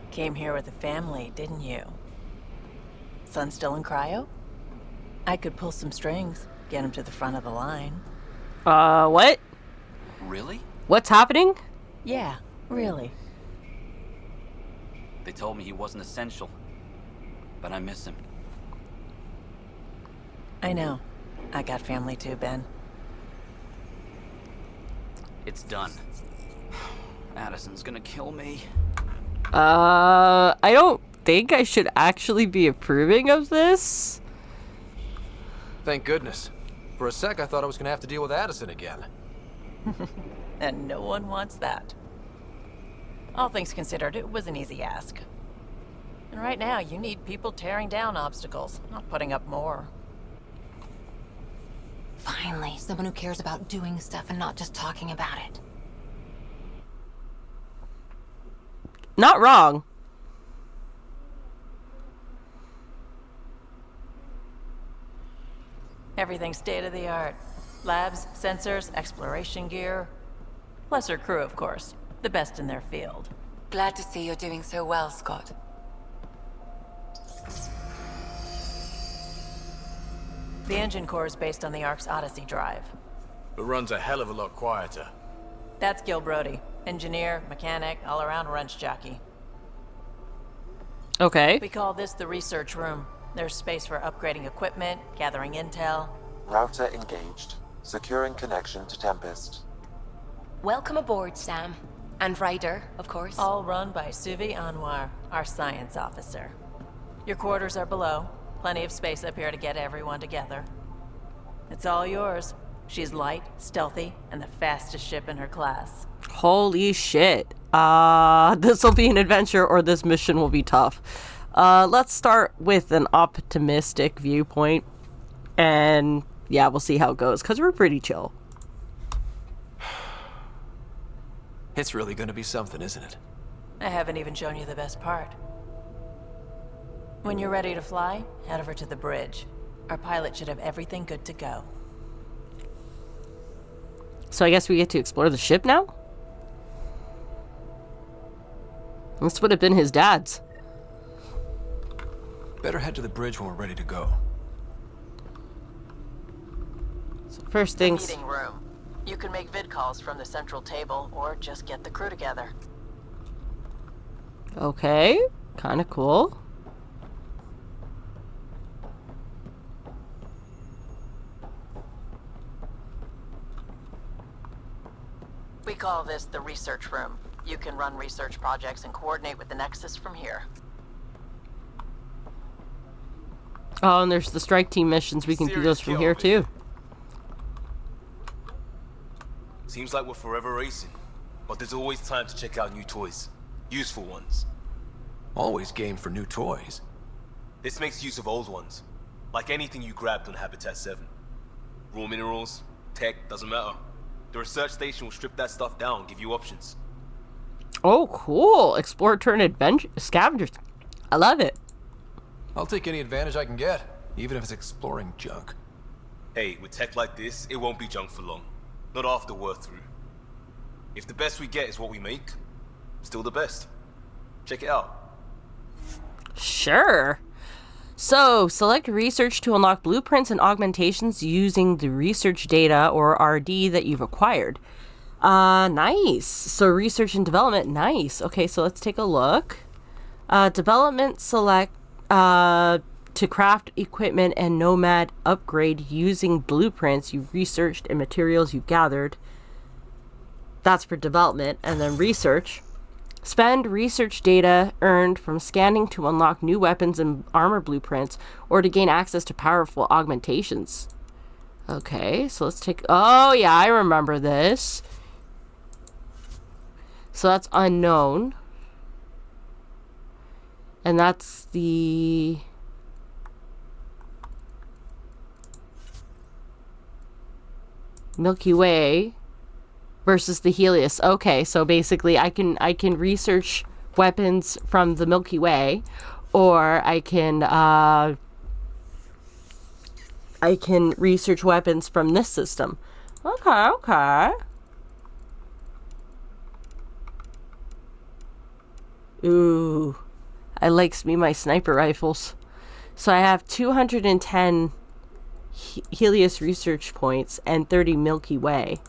Came here with a family, didn't you? Son still in cryo? I could pull some strings, get him to the front of the line. What? Really? What's happening? Yeah, really. They told me he wasn't essential, but I miss him. I know. I got family too, Ben. It's done. Addison's gonna kill me. I don't think I should actually be approving of this. Thank goodness. For a sec, I thought I was gonna have to deal with Addison again. And no one wants that. All things considered, it was an easy ask. And right now, you need people tearing down obstacles, not putting up more. Finally, someone who cares about doing stuff and not just talking about it. Not wrong. Everything's state-of-the-art. Labs, sensors, exploration gear. Lesser crew, of course. The best in their field. Glad to see you're doing so well, Scott. The engine core is based on the Ark's Odyssey drive. It runs a hell of a lot quieter. That's Gil Brody. Engineer, mechanic, all-around wrench jockey. Okay. We call this the research room. There's space for upgrading equipment, gathering intel. Router engaged. Securing connection to Tempest. Welcome aboard, Sam. And Ryder, of course. All run by Suvi Anwar, our science officer. Your quarters are below. Plenty of space up here to get everyone together. It's all yours. She's light, stealthy, and the fastest ship in her class. Holy shit. This will be an adventure or this mission will be tough. Let's start with an optimistic viewpoint. And yeah, we'll see how it goes, because we're pretty chill. It's really gonna be something, isn't it? I haven't even shown you the best part. When you're ready to fly, head over to the bridge. Our pilot should have everything good to go. So I guess we get to explore the ship now? This would have been his dad's. Better head to the bridge when we're ready to go. So first things... Meeting room. You can make vid calls from the central table, or just get the crew together. Okay, kind of cool. We call this the research room. You can run research projects and coordinate with the Nexus from here. Oh, and there's the strike team missions. We can do those from here too. Seems like we're forever racing, but there's always time to check out new toys. Useful ones. Always game for new toys. This makes use of old ones. Like anything you grabbed on Habitat 7. Raw minerals, tech, doesn't matter. The research station will strip that stuff down and give you options. Oh, cool. Explore, turn, adventure, scavengers. I love it. I'll take any advantage I can get, even if it's exploring junk. Hey, with tech like this, it won't be junk for long. Not after we're through. If the best we get is what we make, still the best. Check it out. Sure. So, select research to unlock blueprints and augmentations using the research data, or RD, that you've acquired. Nice. So, research and development, nice. Okay, so let's take a look. Development, select to craft equipment and nomad upgrade using blueprints you researched and materials you gathered. That's for development. And then research. Spend research data earned from scanning to unlock new weapons and armor blueprints, or to gain access to powerful augmentations. Okay, so let's take... Oh, yeah, I remember this. So that's unknown. And that's the... Milky Way versus the Helius. Okay, so basically I can research weapons from the Milky Way, or I can research weapons from this system. Okay. Ooh, I likes me my sniper rifles. So I have 210 Helius research points and 30 Milky Way.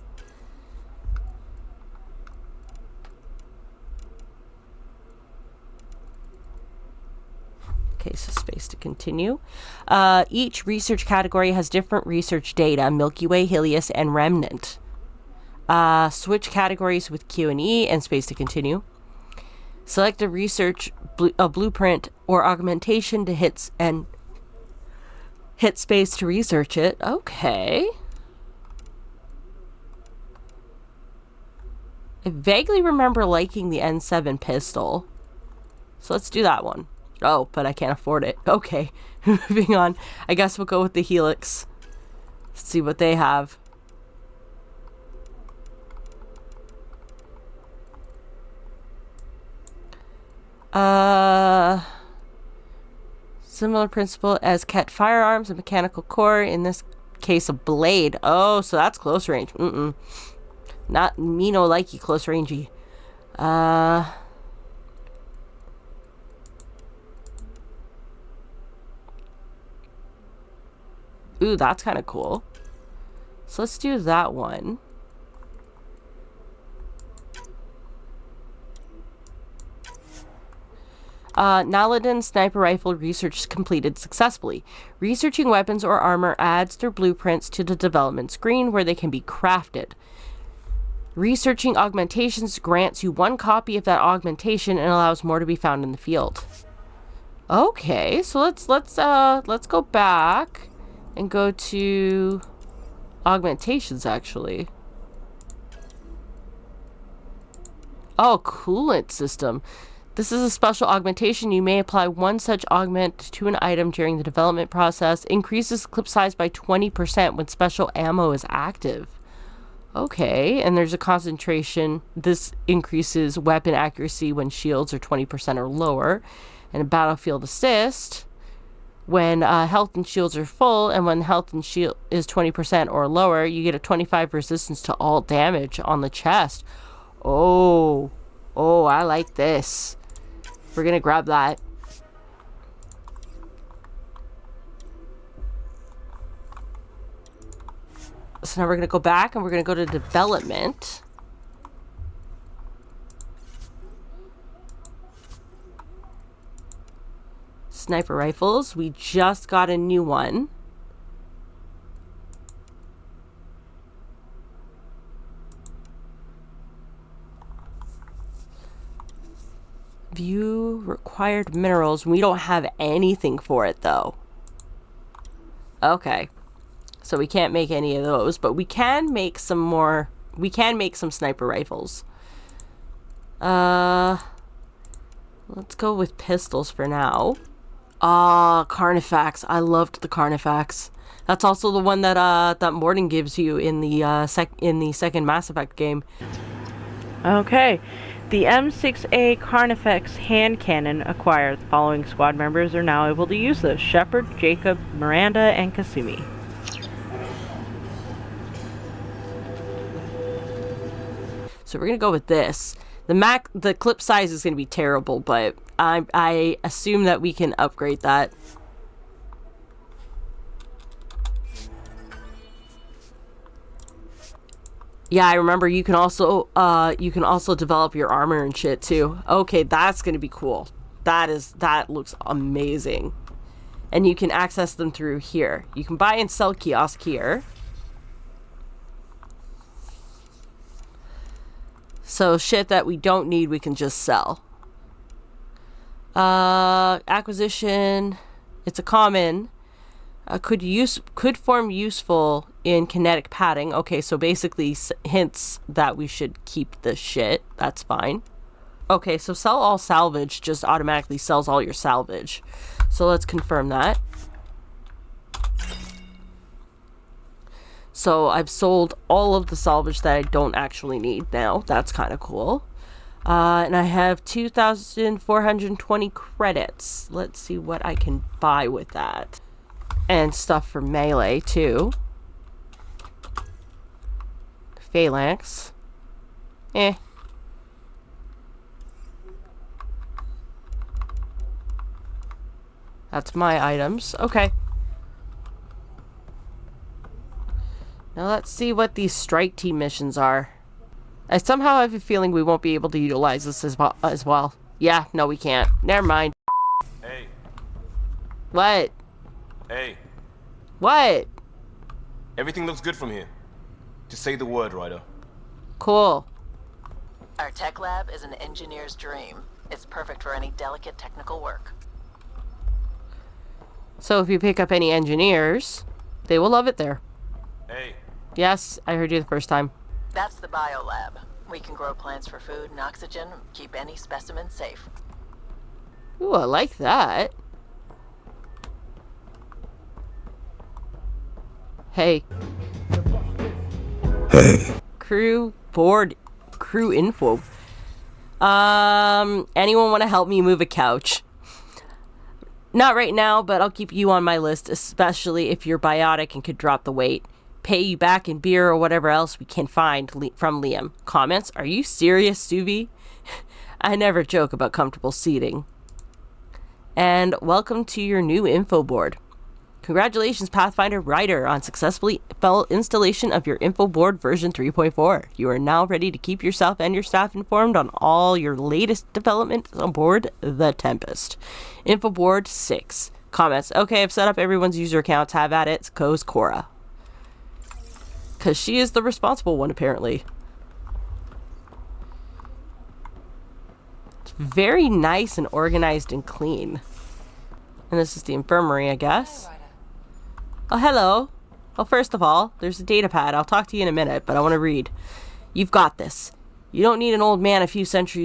Okay, so space to continue. Each research category has different research data: Milky Way, Helius, and Remnant. Switch categories with Q and E, and space to continue. Select a research blueprint or augmentation to hit space to research it. Okay. I vaguely remember liking the N7 pistol. So let's do that one. Oh, but I can't afford it. Okay, moving on. I guess we'll go with the Helix. Let's see what they have. Similar principle as Ket firearms, a mechanical core, in this case a blade. Oh, so that's close range. Not me no likey close rangey. Ooh, that's kind of cool. So let's do that one. Naladin sniper rifle research completed successfully. Researching weapons or armor adds their blueprints to the development screen where they can be crafted. Researching augmentations grants you 1 copy of that augmentation and allows more to be found in the field. Okay, so let's go back and go to augmentations actually. Oh, coolant system. This is a special augmentation. You may apply 1 such augment to an item during the development process. Increases clip size by 20% when special ammo is active. Okay, and there's a concentration. This increases weapon accuracy when shields are 20% or lower. And a battlefield assist when health and shields are full, and when health and shield is 20% or lower, you get a 25 resistance to all damage on the chest. Oh, I like this. We're gonna grab that. So now we're gonna go back and we're gonna go to development. Sniper rifles. We just got a new one. View required minerals. We don't have anything for it though. Okay. So we can't make any of those, but we can make some more. We can make some sniper rifles. Let's go with pistols for now. Carnifax. I loved the Carnifax. That's also the one that that Morden gives you in the second Mass Effect game. Okay. The M6A Carnifex hand cannon acquired. The following squad members are now able to use this: Shepard, Jacob, Miranda, and Kasumi. So we're gonna go with this. The clip size is gonna be terrible, but I assume that we can upgrade that. Yeah, I remember you can also develop your armor and shit too. Okay, that's gonna be cool. That looks amazing. And you can access them through here. You can buy and sell kiosk here. So shit that we don't need, we can just sell. Acquisition. It's a common. Could form useful in kinetic padding. Okay, so basically hints that we should keep this shit. That's fine. Okay, so sell all salvage just automatically sells all your salvage. So let's confirm that. So I've sold all of the salvage that I don't actually need now. That's kind of cool. And I have 2,420 credits. Let's see what I can buy with that. And stuff for melee too. Phalanx. That's my items. Okay. Now let's see what these strike team missions are. I somehow have a feeling we won't be able to utilize this as well. Yeah, no we can't. Never mind. Hey. What? Hey. What? Everything looks good from here. Just say the word, Ryder. Cool. Our tech lab is an engineer's dream. It's perfect for any delicate technical work. So if you pick up any engineers, they will love it there. Hey. Yes, I heard you the first time. That's the biolab. We can grow plants for food and oxygen, keep any specimen safe. Ooh, I like that. Hey. Hey. Crew info. Anyone want to help me move a couch? Not right now, but I'll keep you on my list, especially if you're biotic and could drop the weight. Pay you back in beer or whatever else we can find from Liam. Comments? Are you serious, Suvi? I never joke about comfortable seating. And welcome to your new info board. Congratulations, Pathfinder Writer, on successfully installation of your info board version 3.4. You are now ready to keep yourself and your staff informed on all your latest developments aboard the Tempest. Info board 6. Comments. Okay, I've set up everyone's user accounts. Have at it. Goes Cora. Because she is the responsible one, apparently. It's very nice and organized and clean. And this is the infirmary, I guess. Oh, hello. Well, first of all, there's a data pad. I'll talk to you in a minute, but I want to read. You've got this. You don't need an old man a few hundred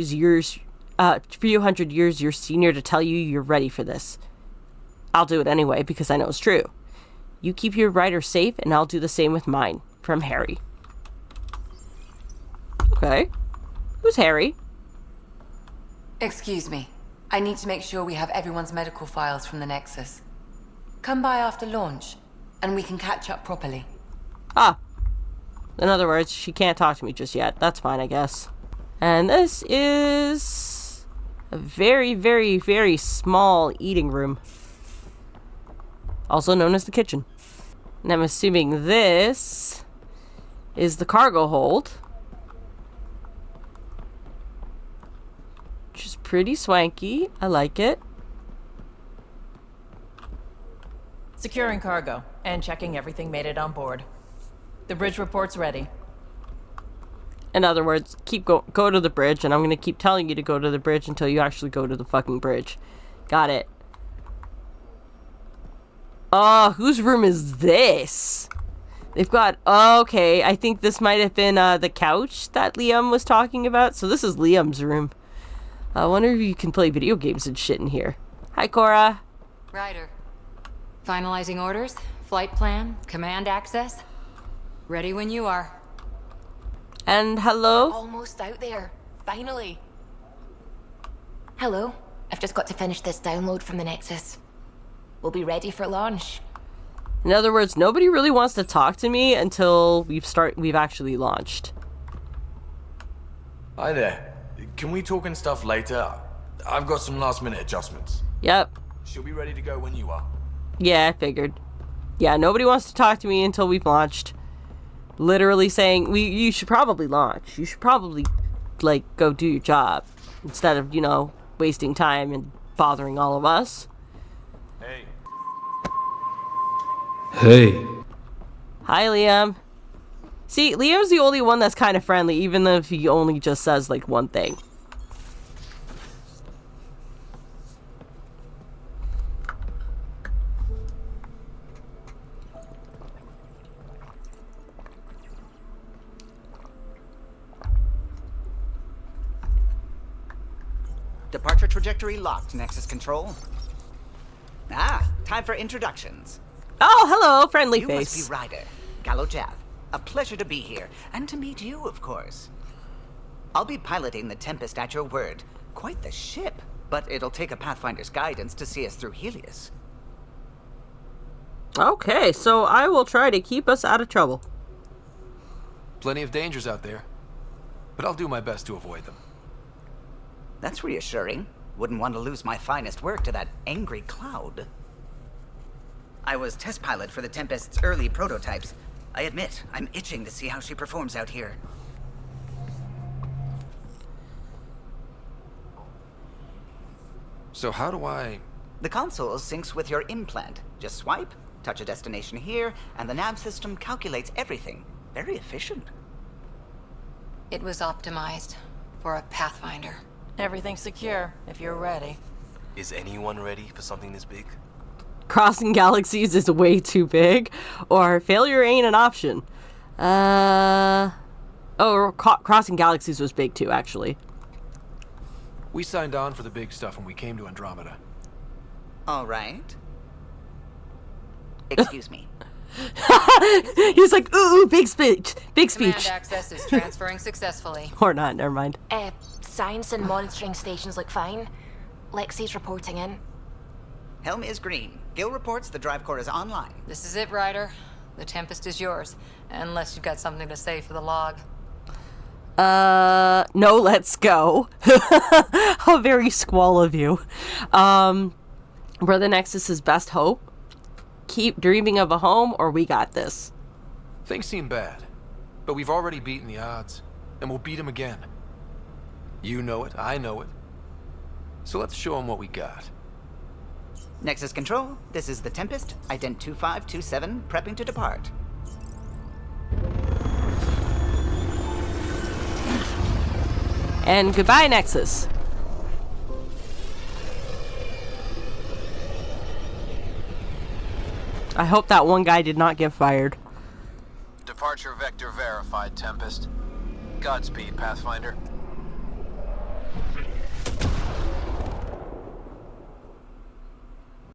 years your senior to tell you you're ready for this. I'll do it anyway, because I know it's true. You keep your writer safe, and I'll do the same with mine. From Harry. Okay. Who's Harry? Excuse me. I need to make sure we have everyone's medical files from the Nexus. Come by after launch, and we can catch up properly. Ah. In other words, she can't talk to me just yet. That's fine, I guess. And this is a very, very, very small eating room. Also known as the kitchen. And I'm assuming this is the cargo hold. Which is pretty swanky. I like it. Securing cargo and checking everything made it on board. The bridge report's ready. In other words, go to the bridge, and I'm going to keep telling you to go to the bridge until you actually go to the fucking bridge. Got it. Oh, whose room is this? They've got... okay, I think this might have been the couch that Liam was talking about. So this is Liam's room. I wonder if you can play video games and shit in here. Hi, Cora. Ryder. Finalizing orders, flight plan, command access. Ready when you are. And hello? Almost out there. Finally. Hello. I've just got to finish this download from the Nexus. We'll be ready for launch. In other words, nobody really wants to talk to me until we've actually launched. Hi there. Can we talk and stuff later? I've got some last minute adjustments. Yep. She'll be ready to go when you are. Yeah, I figured. Yeah, nobody wants to talk to me until we've launched. Literally saying, you should probably launch. You should probably, like, go do your job. Instead of, wasting time and bothering all of us. Hey. Hey. Hi, Liam. See, Liam's the only one that's kind of friendly, even if he only just says, like, one thing. Departure trajectory locked, Nexus Control. Time for introductions. Oh, hello, friendly you face. You must be Ryder, Gallo Jav. A pleasure to be here, and to meet you, of course. I'll be piloting the Tempest at your word. Quite the ship, but it'll take a Pathfinder's guidance to see us through Helius. Okay, so I will try to keep us out of trouble. Plenty of dangers out there, but I'll do my best to avoid them. That's reassuring. Wouldn't want to lose my finest work to that angry cloud. I was test pilot for the Tempest's early prototypes. I admit, I'm itching to see how she performs out here. So how do I... The console syncs with your implant. Just swipe, touch a destination here, and the nav system calculates everything. Very efficient. It was optimized for a Pathfinder. Everything's secure, if you're ready. Is anyone ready for something this big? Crossing galaxies is way too big, or failure ain't an option. Crossing galaxies was big too, actually. We signed on for the big stuff when we came to Andromeda. All right. Excuse me. He's like, ooh, big speech, big speech. Command access is transferring successfully. Or not, never mind. Science and monitoring stations look fine. Lexi's reporting in. Helm is green. Gil reports the drive core is online. This is it, Ryder. The Tempest is yours. Unless you've got something to say for the log. No, let's go. How very squall of you. We're the Nexus's best hope. keep dreaming of a home, or we got this. Things seem bad, but we've already beaten the odds, and we'll beat them again. You know it, I know it. So let's show them what we got. Nexus Control, this is the Tempest, ident 2527, prepping to depart. And goodbye, Nexus. I hope that one guy did not get fired. Departure vector verified, Tempest. Godspeed, Pathfinder.